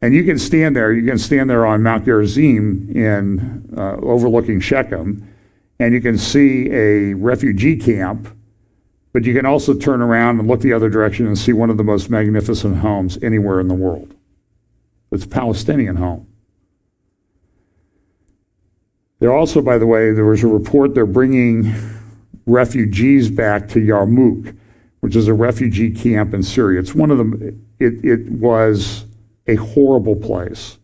And you can stand there on Mount Gerizim overlooking Shechem, and you can see a refugee camp, but you can also turn around and look the other direction and see one of the most magnificent homes anywhere in the world. It's a Palestinian home. They're also, by the way, there was a report they're bringing refugees back to Yarmouk, which is a refugee camp in Syria. It's one of them. It was a horrible place,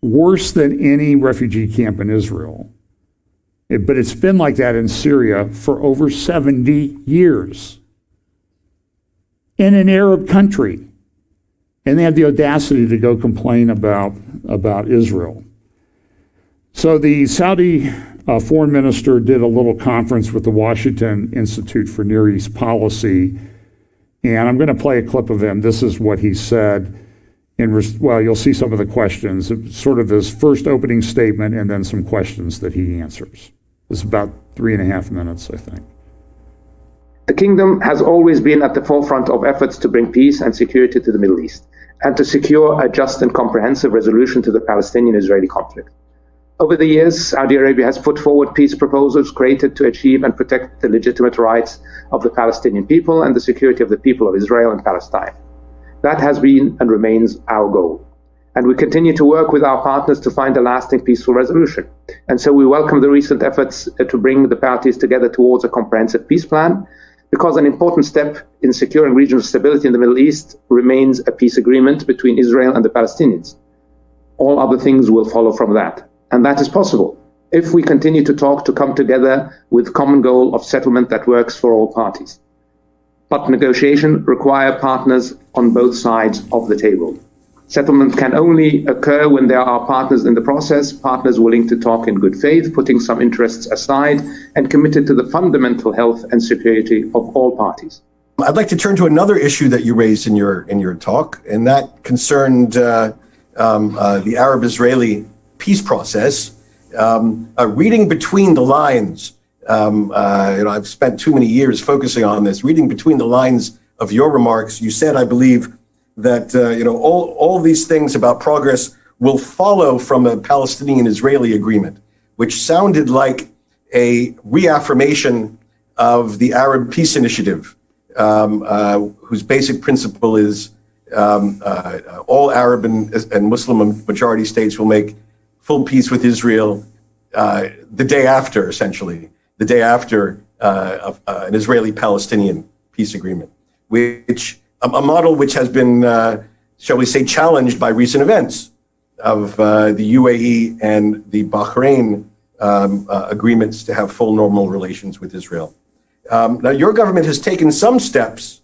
worse than any refugee camp in Israel. But it's been like that in Syria for over 70 years in an Arab country. And they have the audacity to go complain about Israel. So the Saudi foreign minister did a little conference with the Washington Institute for Near East Policy And I'm going to play a clip of him. This is what he said well, you'll see some of the questions, sort of his first opening statement and then some questions that he answers. It's about 3.5 minutes, I think. The kingdom has always been at the forefront of efforts to bring peace and security to the Middle East and to secure a just and comprehensive resolution to the Palestinian-Israeli conflict. Over the years, Saudi Arabia has put forward peace proposals created to achieve and protect the legitimate rights of the Palestinian people and the security of the people of Israel and Palestine. That has been and remains our goal. And we continue to work with our partners to find a lasting peaceful resolution. And so we welcome the recent efforts to bring the parties together towards a comprehensive peace plan, because an important step in securing regional stability in the Middle East remains a peace agreement between Israel and the Palestinians. All other things will follow from that. And that is possible if we continue to talk to come together with common goal of settlement that works for all parties. But negotiation requires partners on both sides of the table. Settlement can only occur when there are partners in the process, partners willing to talk in good faith, putting some interests aside, and committed to the fundamental health and security of all parties. I'd like to turn to another issue that you raised in your talk, and that concerned the Arab-Israeli peace process. Reading between the lines, I've spent too many years focusing on this. Reading between the lines of your remarks, you said, I believe, that all these things about progress will follow from a Palestinian-Israeli agreement, which sounded like a reaffirmation of the Arab Peace Initiative, whose basic principle is all Arab and Muslim majority states will make full peace with Israel the day after, essentially, the day after an Israeli-Palestinian peace agreement, which a model which has been, shall we say, challenged by recent events of the UAE and the Bahrain agreements to have full normal relations with Israel. Now, your government has taken some steps.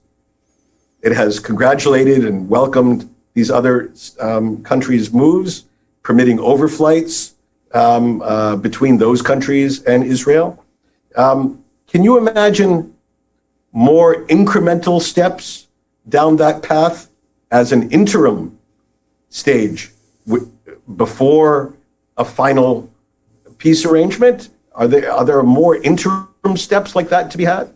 It has congratulated and welcomed these other countries' moves, permitting overflights between those countries and Israel. Can you imagine more incremental steps down that path as an interim stage before a final peace arrangement? Are there more interim steps like that to be had?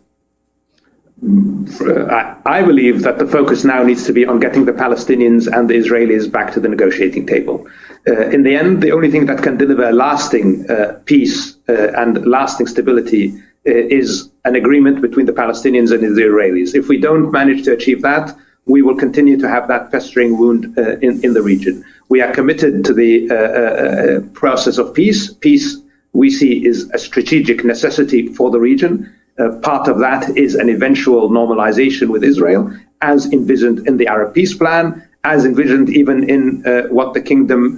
I believe that the focus now needs to be on getting the Palestinians and the Israelis back to the negotiating table. In the end, the only thing that can deliver lasting peace and lasting stability is an agreement between the Palestinians and the Israelis. If we don't manage to achieve that, we will continue to have that festering wound in the region. We are committed to the process of peace. Peace, we see, is a strategic necessity for the region. Part of that is an eventual normalization with Israel, as envisioned in the Arab Peace Plan, as envisioned even in what the kingdom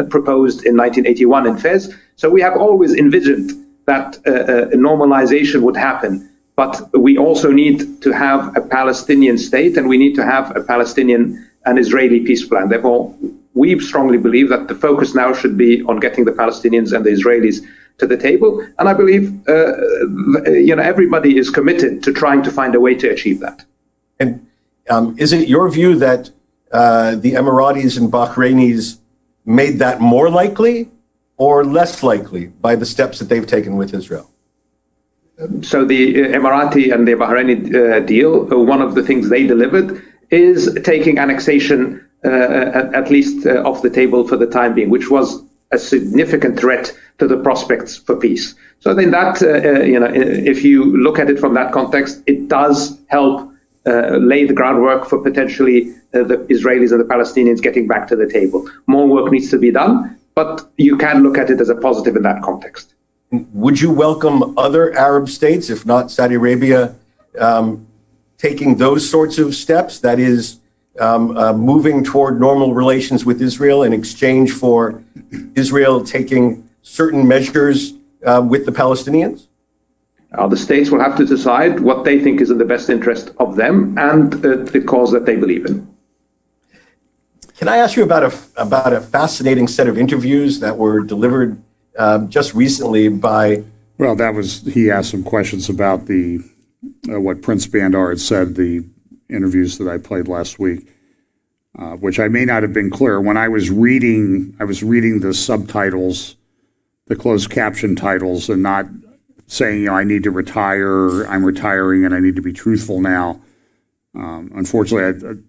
proposed in 1981 in Fez. So we have always envisioned that a normalization would happen. But we also need to have a Palestinian state, and we need to have a Palestinian and Israeli peace plan. Therefore, we strongly believe that the focus now should be on getting the Palestinians and the Israelis to the table. And I believe everybody is committed to trying to find a way to achieve that. And is it your view that the Emiratis and Bahrainis made that more likely or less likely by the steps that they've taken with Israel? So the Emirati and the Bahraini deal, one of the things they delivered is taking annexation at least off the table for the time being, which was a significant threat to the prospects for peace. So then that, if you look at it from that context, it does help lay the groundwork for potentially the Israelis and the Palestinians getting back to the table. More work needs to be done, but you can look at it as a positive in that context. Would you welcome other Arab states, if not Saudi Arabia, taking those sorts of steps, that is, moving toward normal relations with Israel in exchange for Israel taking certain measures with the Palestinians? The states will have to decide what they think is in the best interest of them and the cause that they believe in. Can I ask you about a fascinating set of interviews that were delivered just recently by... Well, he asked some questions about what Prince Bandar had said, the interviews that I played last week, which I may not have been clear. When I was reading the subtitles, the closed caption titles, and not saying, I need to retire, I'm retiring, and I need to be truthful now. Unfortunately,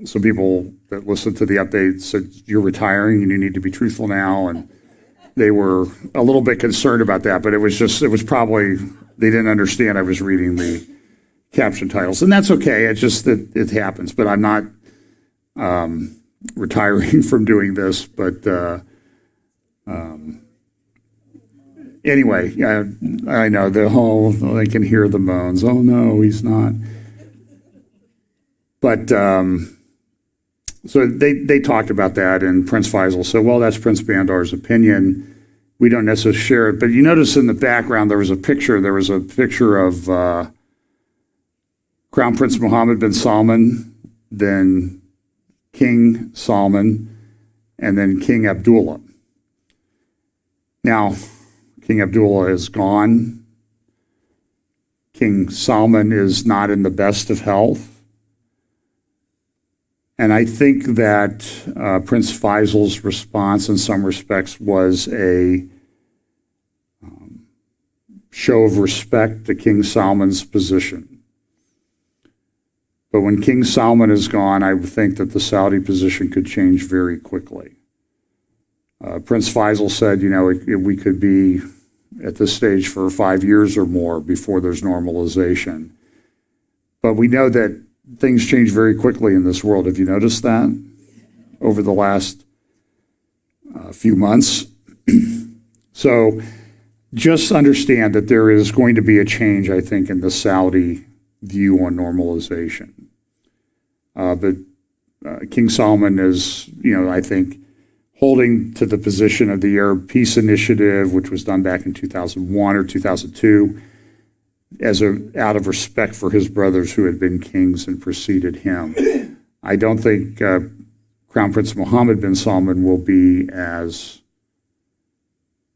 some people that listened to the update said, you're retiring and you need to be truthful now, and they were a little bit concerned about that, but it was probably, they didn't understand I was reading the caption titles, and that's okay. It's just that it happens, but I'm not retiring from doing this, but anyway, I know they can hear the moans. Oh no, he's not. But so they talked about that, and Prince Faisal said, well, that's Prince Bandar's opinion. We don't necessarily share it. But you notice in the background there was a picture of Crown Prince Mohammed bin Salman, then King Salman, and then King Abdullah. Now, King Abdullah is gone. King Salman is not in the best of health. And I think that Prince Faisal's response in some respects was a show of respect to King Salman's position. But when King Salman is gone, I would think that the Saudi position could change very quickly. Prince Faisal said, we could be at this stage for 5 years or more before there's normalization. But we know that things change very quickly in this world. Have you noticed that over the last few months? So just understand that there is going to be a change, I think, in the Saudi view on normalization. But King Salman is, I think, holding to the position of the Arab Peace Initiative, which was done back in 2001 or 2002, out of respect for his brothers who had been kings and preceded him. I don't think Crown Prince Mohammed bin Salman will be as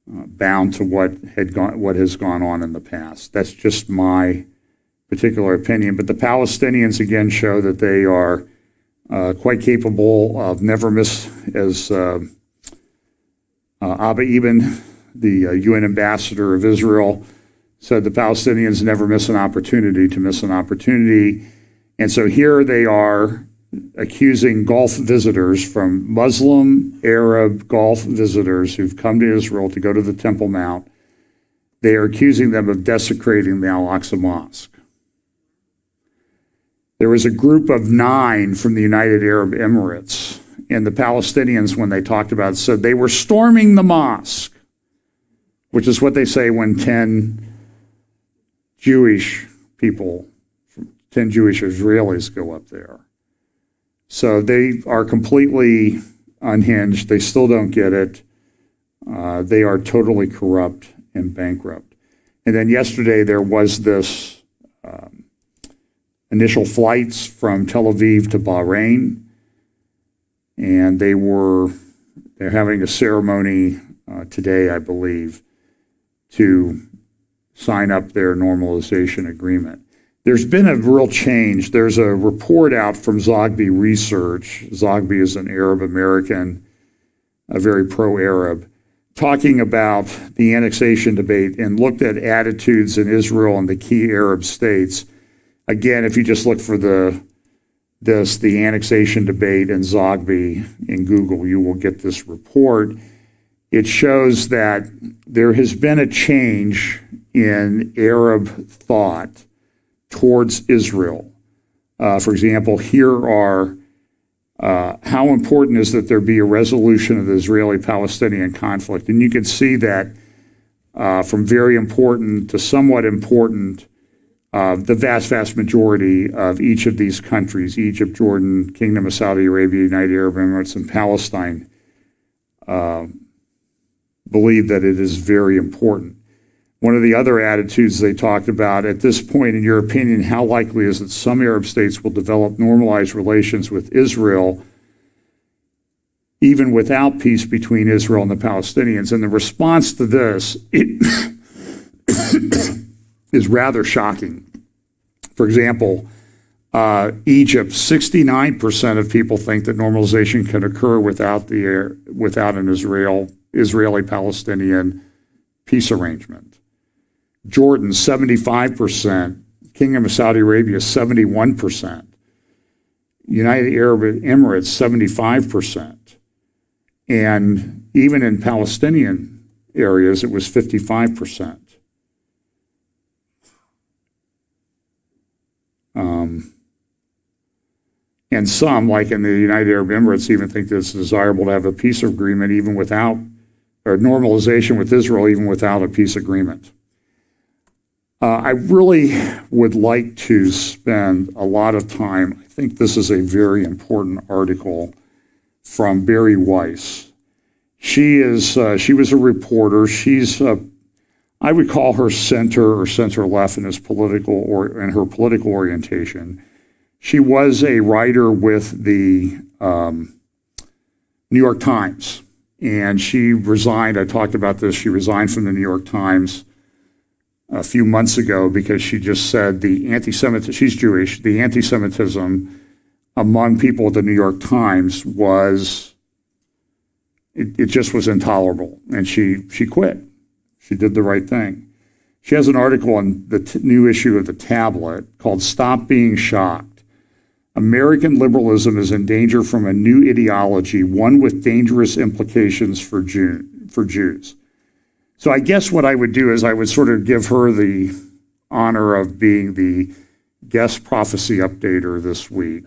bound to what has gone on in the past. That's just my particular opinion. But the Palestinians again show that they are quite capable of as Abba Eban, the UN ambassador of Israel, said, the Palestinians never miss an opportunity to miss an opportunity. And so here they are accusing Gulf visitors, from Muslim, Arab, Gulf visitors who've come to Israel to go to the Temple Mount. They are accusing them of desecrating the Al-Aqsa Mosque. There was a group of 9 from the United Arab Emirates, and the Palestinians, when they talked about it, said they were storming the mosque, which is what they say when 10 Jewish people, 10 Jewish Israelis go up there. So they are completely unhinged. They still don't get it. They are totally corrupt and bankrupt. And then yesterday there was this initial flights from Tel Aviv to Bahrain, and they're having a ceremony today, I believe, to sign up their normalization agreement. There's been a real change. There's a report out from Zogby Research. Zogby is an Arab American, a very pro-Arab, talking about the annexation debate and looked at attitudes in Israel and the key Arab states. Again, if you just look for the annexation debate and Zogby in Google, you will get this report. It shows that there has been a change in Arab thought towards Israel. For example, here are how important is that there be a resolution of the Israeli-Palestinian conflict. And you can see that from very important to somewhat important, the vast majority of each of these countries, Egypt, Jordan, Kingdom of Saudi Arabia, United Arab Emirates, and Palestine, believe that it is very important. One of the other attitudes they talked about, at this point, in your opinion, how likely is it some Arab states will develop normalized relations with Israel, even without peace between Israel and the Palestinians? And the response to this is rather shocking. For example, Egypt, 69% of people think that normalization can occur without an Israeli-Palestinian peace arrangement. Jordan, 75%. Kingdom of Saudi Arabia, 71%. United Arab Emirates, 75%. And even in Palestinian areas, it was 55%. And some, like in the United Arab Emirates, even think that it's desirable to have a peace agreement even without, or normalization with Israel even without a peace agreement. I really would like to spend a lot of time. I think this is a very important article from Bari Weiss. She was a reporter. I would call her center or center left in her political orientation. She was a writer with the New York Times, and she resigned. I talked about this. She resigned from the New York Times a few months ago because she just said she's Jewish, the anti-Semitism among people at the New York Times it just was intolerable, and she quit. She did the right thing. She has an article on the new issue of the Tablet called "Stop Being Shocked. American liberalism is in danger from a new ideology, one with dangerous implications for Jews." So I guess what I would do is I would sort of give her the honor of being the guest prophecy updater this week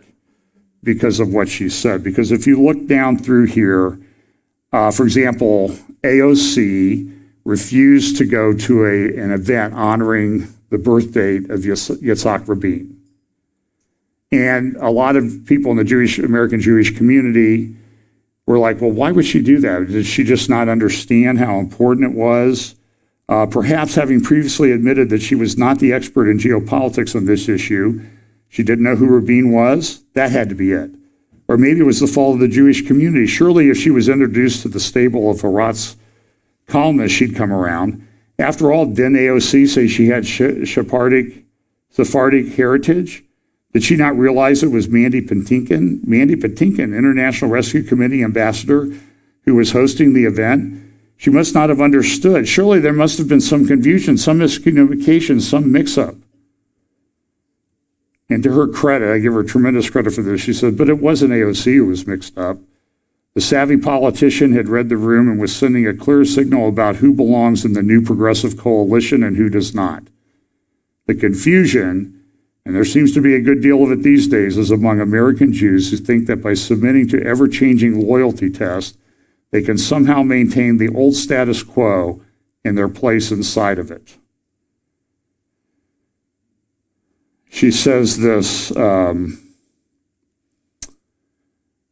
because of what she said. Because if you look down through here, for example, AOC refused to go to an event honoring the birth date of Yitzhak Rabin. And a lot of people in the American Jewish community were like, well, why would she do that? Did she just not understand how important it was? Perhaps having previously admitted that she was not the expert in geopolitics on this issue, she didn't know who Rabin was. That had to be it. Or maybe it was the fault of the Jewish community. Surely if she was introduced to the stable of Haaretz columnists, she'd come around. After all, didn't AOC say she had Sephardic heritage? Did she not realize it was Mandy Patinkin? Mandy Patinkin, International Rescue Committee ambassador, who was hosting the event. She must not have understood. Surely there must have been some confusion, some miscommunication, some mix-up. And to her credit, I give her tremendous credit for this, she said, but it wasn't AOC who was mixed up. The savvy politician had read the room and was sending a clear signal about who belongs in the new progressive coalition and who does not. The confusion, and there seems to be a good deal of it these days, is among American Jews who think that by submitting to ever-changing loyalty tests, they can somehow maintain the old status quo in their place inside of it. She says this,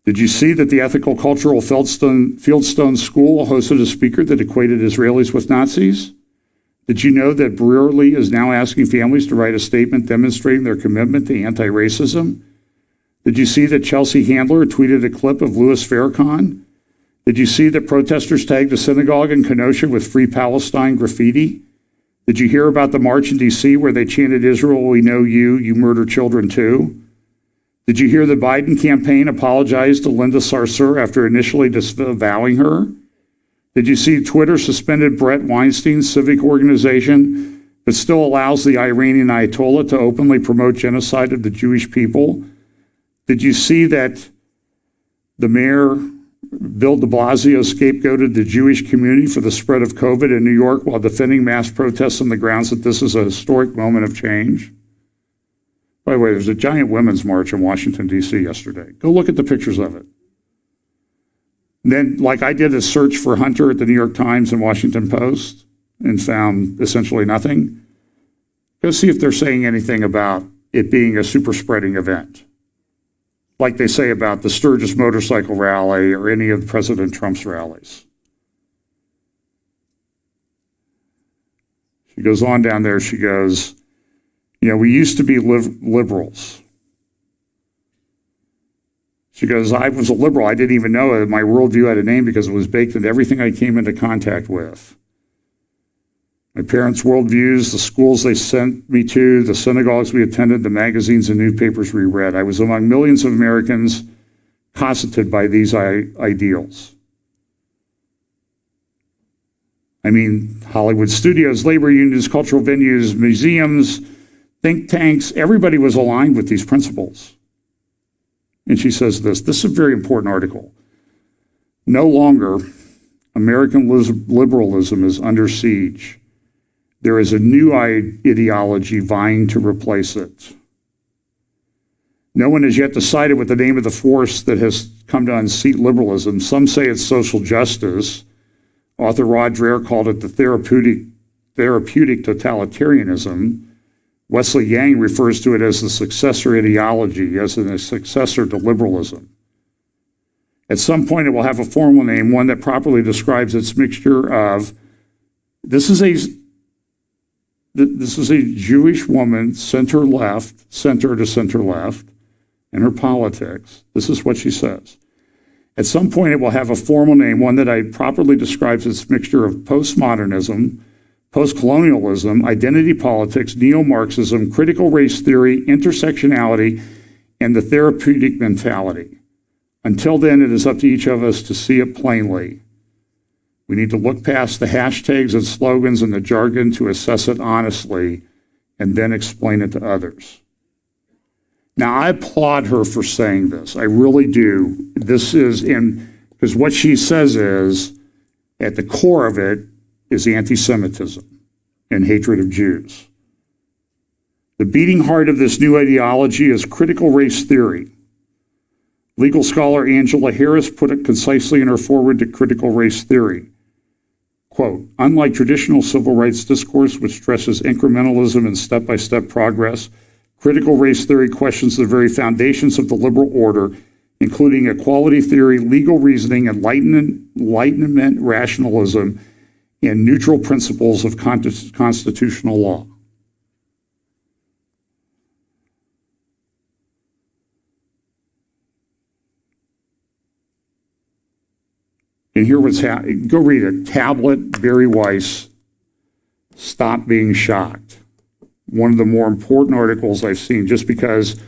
did you see that the Ethical Cultural Fieldstone School hosted a speaker that equated Israelis with Nazis? Did you know that Brearley is now asking families to write a statement demonstrating their commitment to anti-racism? Did you see that Chelsea Handler tweeted a clip of Louis Farrakhan? Did you see that protesters tagged a synagogue in Kenosha with Free Palestine graffiti? Did you hear about the march in D.C. where they chanted, Israel, we know you, you murder children too? Did you hear the Biden campaign apologize to Linda Sarsour after initially disavowing her? Did you see Twitter suspended Brett Weinstein's civic organization, but still allows the Iranian Ayatollah to openly promote genocide of the Jewish people? Did you see that the mayor, Bill de Blasio, scapegoated the Jewish community for the spread of COVID in New York while defending mass protests on the grounds that this is a historic moment of change? By the way, there's a giant women's march in Washington, D.C. yesterday. Go look at the pictures of it. Then, like I did a search for Hunter at the New York Times and Washington Post and found essentially nothing. Go see if they're saying anything about it being a super spreading event, like they say about the Sturgis motorcycle rally or any of President Trump's rallies. She goes on down there, she goes, you know, we used to be liberals. She goes, I was a liberal. I didn't even know it. My worldview had a name because it was baked into everything I came into contact with. My parents' worldviews, the schools they sent me to, the synagogues we attended, the magazines and newspapers we read. I was among millions of Americans constituted by these ideals. I mean, Hollywood studios, labor unions, cultural venues, museums, think tanks, everybody was aligned with these principles. And she says this is a very important article. No longer American liberalism is under siege. There is a new ideology vying to replace it. No one has yet decided what the name of the force that has come to unseat liberalism. Some say it's social justice. Author Rod Dreher called it the therapeutic totalitarianism. Wesley Yang refers to it as the successor ideology, as a successor to liberalism. At some point, it will have a formal name, one that properly describes its mixture of, this is a Jewish woman, center to center left, in her politics. This is what she says. At some point, it will have a formal name, one that properly describes its mixture of postmodernism, postcolonialism, identity politics, neo-Marxism, critical race theory, intersectionality, and the therapeutic mentality. Until then, it is up to each of us to see it plainly. We need to look past the hashtags and slogans and the jargon to assess it honestly and then explain it to others. Now, I applaud her for saying this. I really do. Because what she says is, at the core of it is anti-Semitism and hatred of Jews. The beating heart of this new ideology is critical race theory. Legal scholar Angela Harris put it concisely in her foreword to critical race theory. Quote, unlike traditional civil rights discourse, which stresses incrementalism and step-by-step progress, critical race theory questions the very foundations of the liberal order, including equality theory, legal reasoning, enlightenment rationalism, and neutral principles of constitutional law. And here what's happening. Go read it. Tablet, Barry Weiss, Stop Being Shocked. One of the more important articles I've seen, just because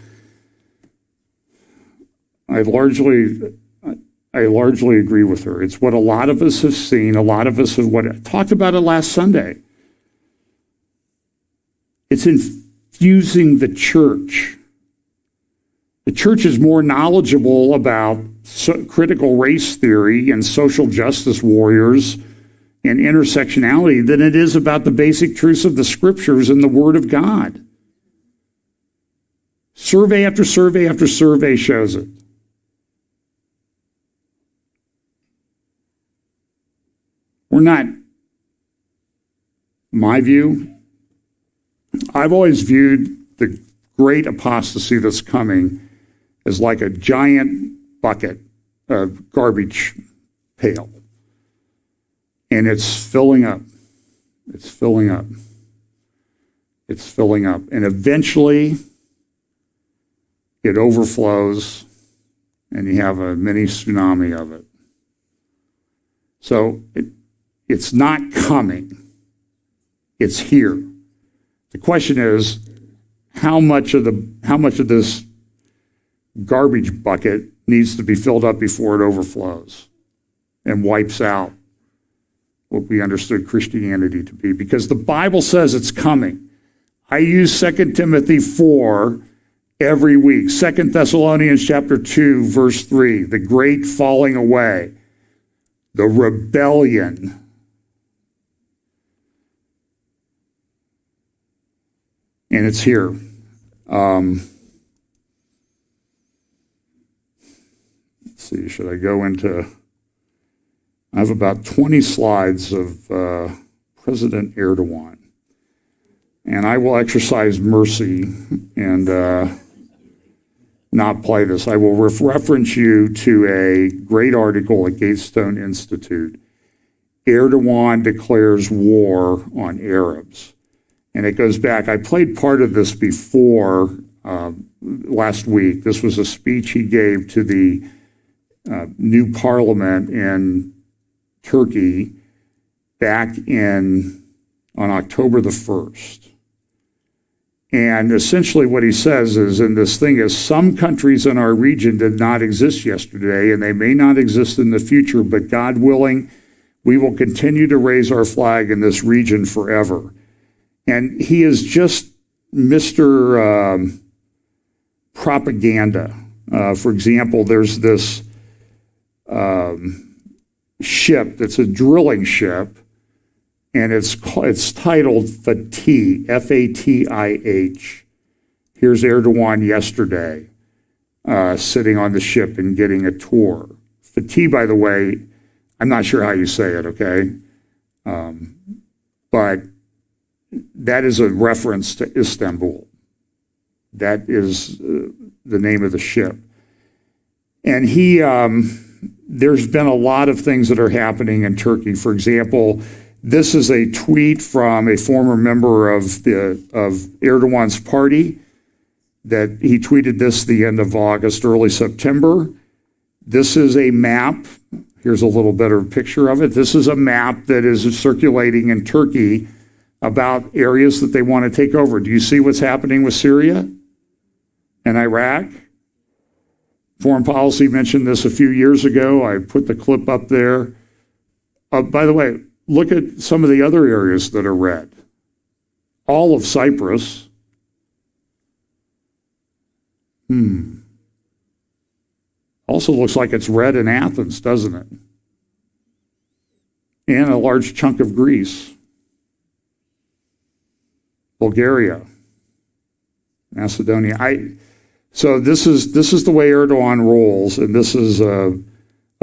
I largely agree with her. It's what a lot of us have seen, a lot of us have talked about it last Sunday. It's infusing the church. The church is more knowledgeable about critical race theory and social justice warriors and intersectionality than it is about the basic truths of the scriptures and the Word of God. Survey after survey after survey shows it. We're not, my view, I've always viewed the great apostasy that's coming as like a giant bucket of garbage pail. And it's filling up. It's filling up. It's filling up. And eventually it overflows and you have a mini tsunami of it. So it's not coming. It's here. The question is, how much of this garbage bucket needs to be filled up before it overflows and wipes out what we understood Christianity to be? Because the Bible says it's coming. I use 2 Timothy 4 every week. 2 Thessalonians chapter 2, verse 3, the great falling away, the rebellion. And it's here. Let's see, should I go into... I have about 20 slides of President Erdogan. And I will exercise mercy and not play this. I will reference you to a great article at Gatestone Institute. Erdogan declares war on Arabs. And it goes back, I played part of this before last week. This was a speech he gave to the new parliament in Turkey back in on October the 1st. And essentially what he says is, in this thing is, some countries in our region did not exist yesterday, and they may not exist in the future, but God willing, we will continue to raise our flag in this region forever. And he is just Mr. Propaganda. For example, there's this ship that's a drilling ship, and it's titled Fatih, F-A-T-I-H. Here's Erdogan yesterday, sitting on the ship and getting a tour. Fatih, by the way, I'm not sure how you say it, okay? But that is a reference to Istanbul. That is the name of the ship. And there's been a lot of things that are happening in Turkey. For example, this is a tweet from a former member of Erdogan's party that he tweeted this the end of August, early September. This is a map. Here's a little better picture of it. This is a map that is circulating in Turkey about areas that they want to take over. Do you see what's happening with Syria and Iraq? Foreign Policy mentioned this a few years ago. I put the clip up there. By the way, look at some of the other areas that are red. All of Cyprus. Also looks like it's red in Athens, doesn't it? And a large chunk of Greece. Bulgaria. Macedonia. So this is the way Erdogan rolls, and this is a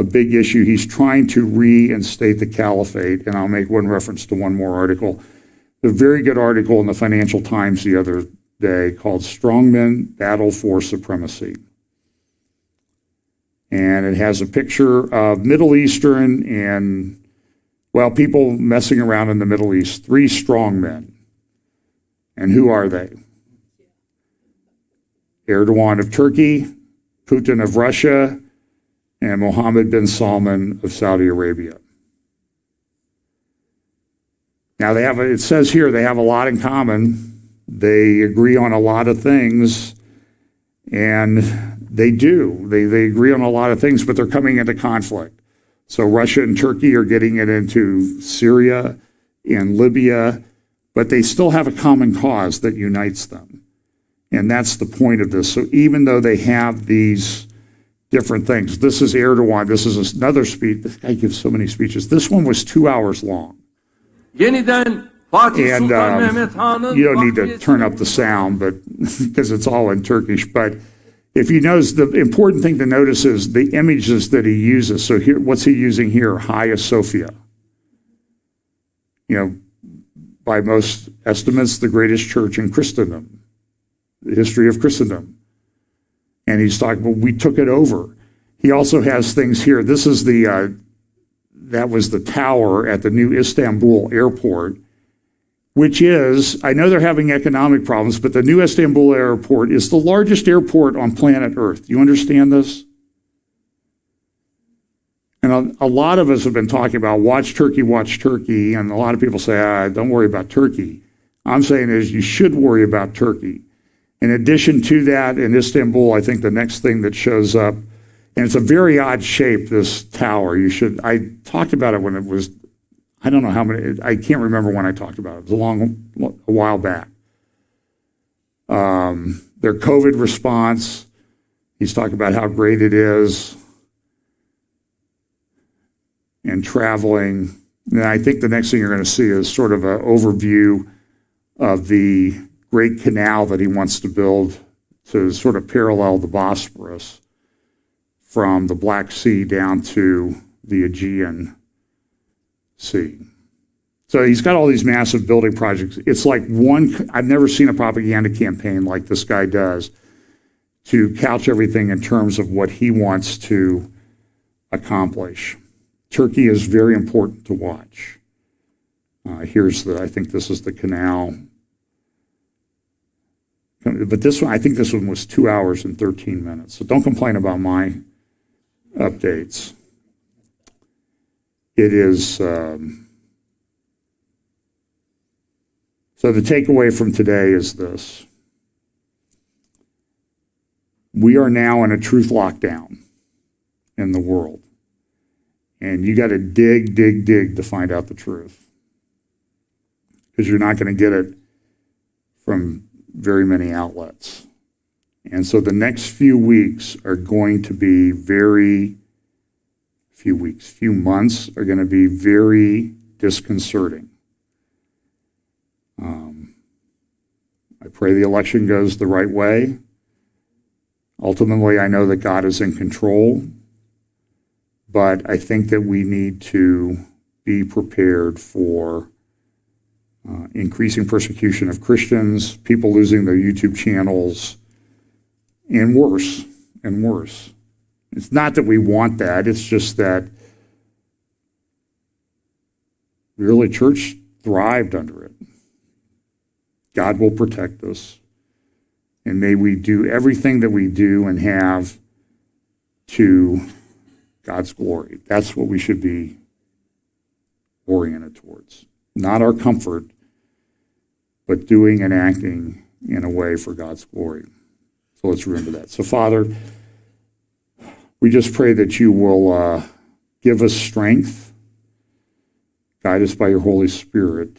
big issue. He's trying to reinstate the caliphate, and I'll make one reference to one more article. A very good article in the Financial Times the other day called Strongmen Battle for Supremacy. And it has a picture of Middle Eastern and, well, people messing around in the Middle East, 3 strong men. And who are they? Erdogan of Turkey, Putin of Russia, and Mohammed bin Salman of Saudi Arabia. Now it says here they have a lot in common. They agree on a lot of things, and they do. They agree on a lot of things, but they're coming into conflict. So Russia and Turkey are getting it into Syria and Libya, but they still have a common cause that unites them. And that's the point of this. So even though they have these different things, this is Erdogan, this is another speech. This guy gives so many speeches. This one was 2 hours long. And you don't need to turn up the sound, but because it's all in Turkish. But if you notice, the important thing to notice is the images that he uses. So here, what's he using here? Hagia Sophia. You know, by most estimates, the greatest church in Christendom. The history of Christendom. And he's talking, well, we took it over. He also has things here. This is that was the tower at the new Istanbul airport, which is, I know they're having economic problems, but the new Istanbul airport is the largest airport on planet Earth. Do you understand this? And a lot of us have been talking about watch Turkey, and a lot of people say, don't worry about Turkey. I'm saying is you should worry about Turkey. In addition to that, in Istanbul, I think the next thing that shows up, and it's a very odd shape, this tower. I talked about it when it was, I don't know how many, I can't remember when I talked about it. It was a while back. Their COVID response, he's talking about how great it is, and traveling. And I think the next thing you're going to see is sort of an overview of the great canal that he wants to build to sort of parallel the Bosphorus from the Black Sea down to the Aegean Sea. So he's got all these massive building projects. It's like I've never seen a propaganda campaign like this guy does to couch everything in terms of what he wants to accomplish. Turkey is very important to watch. I think this is the canal. But this one, I think this one was 2 hours and 13 minutes. So don't complain about my updates. It is, So the takeaway from today is this. We are now in a truth lockdown in the world. And you got to dig to find out the truth. Because you're not going to get it from very many outlets. And so the next few weeks are going to be few months are going to be very disconcerting. I pray the election goes the right way. Ultimately, I know that God is in control, but I think that we need to be prepared for increasing persecution of Christians, people losing their YouTube channels, and worse and worse. It's not that we want that, it's just that the early church thrived under it. God will protect us. And may we do everything that we do and have to God's glory. That's what we should be oriented towards. Not our comfort, but doing and acting in a way for God's glory. So let's remember that. So Father, we just pray that you will give us strength, guide us by your Holy Spirit,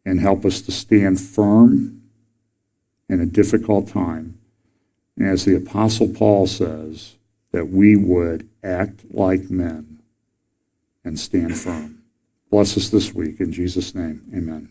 and help us to stand firm in a difficult time. And as the Apostle Paul says, that we would act like men and stand firm. Bless us this week. In Jesus' name, amen.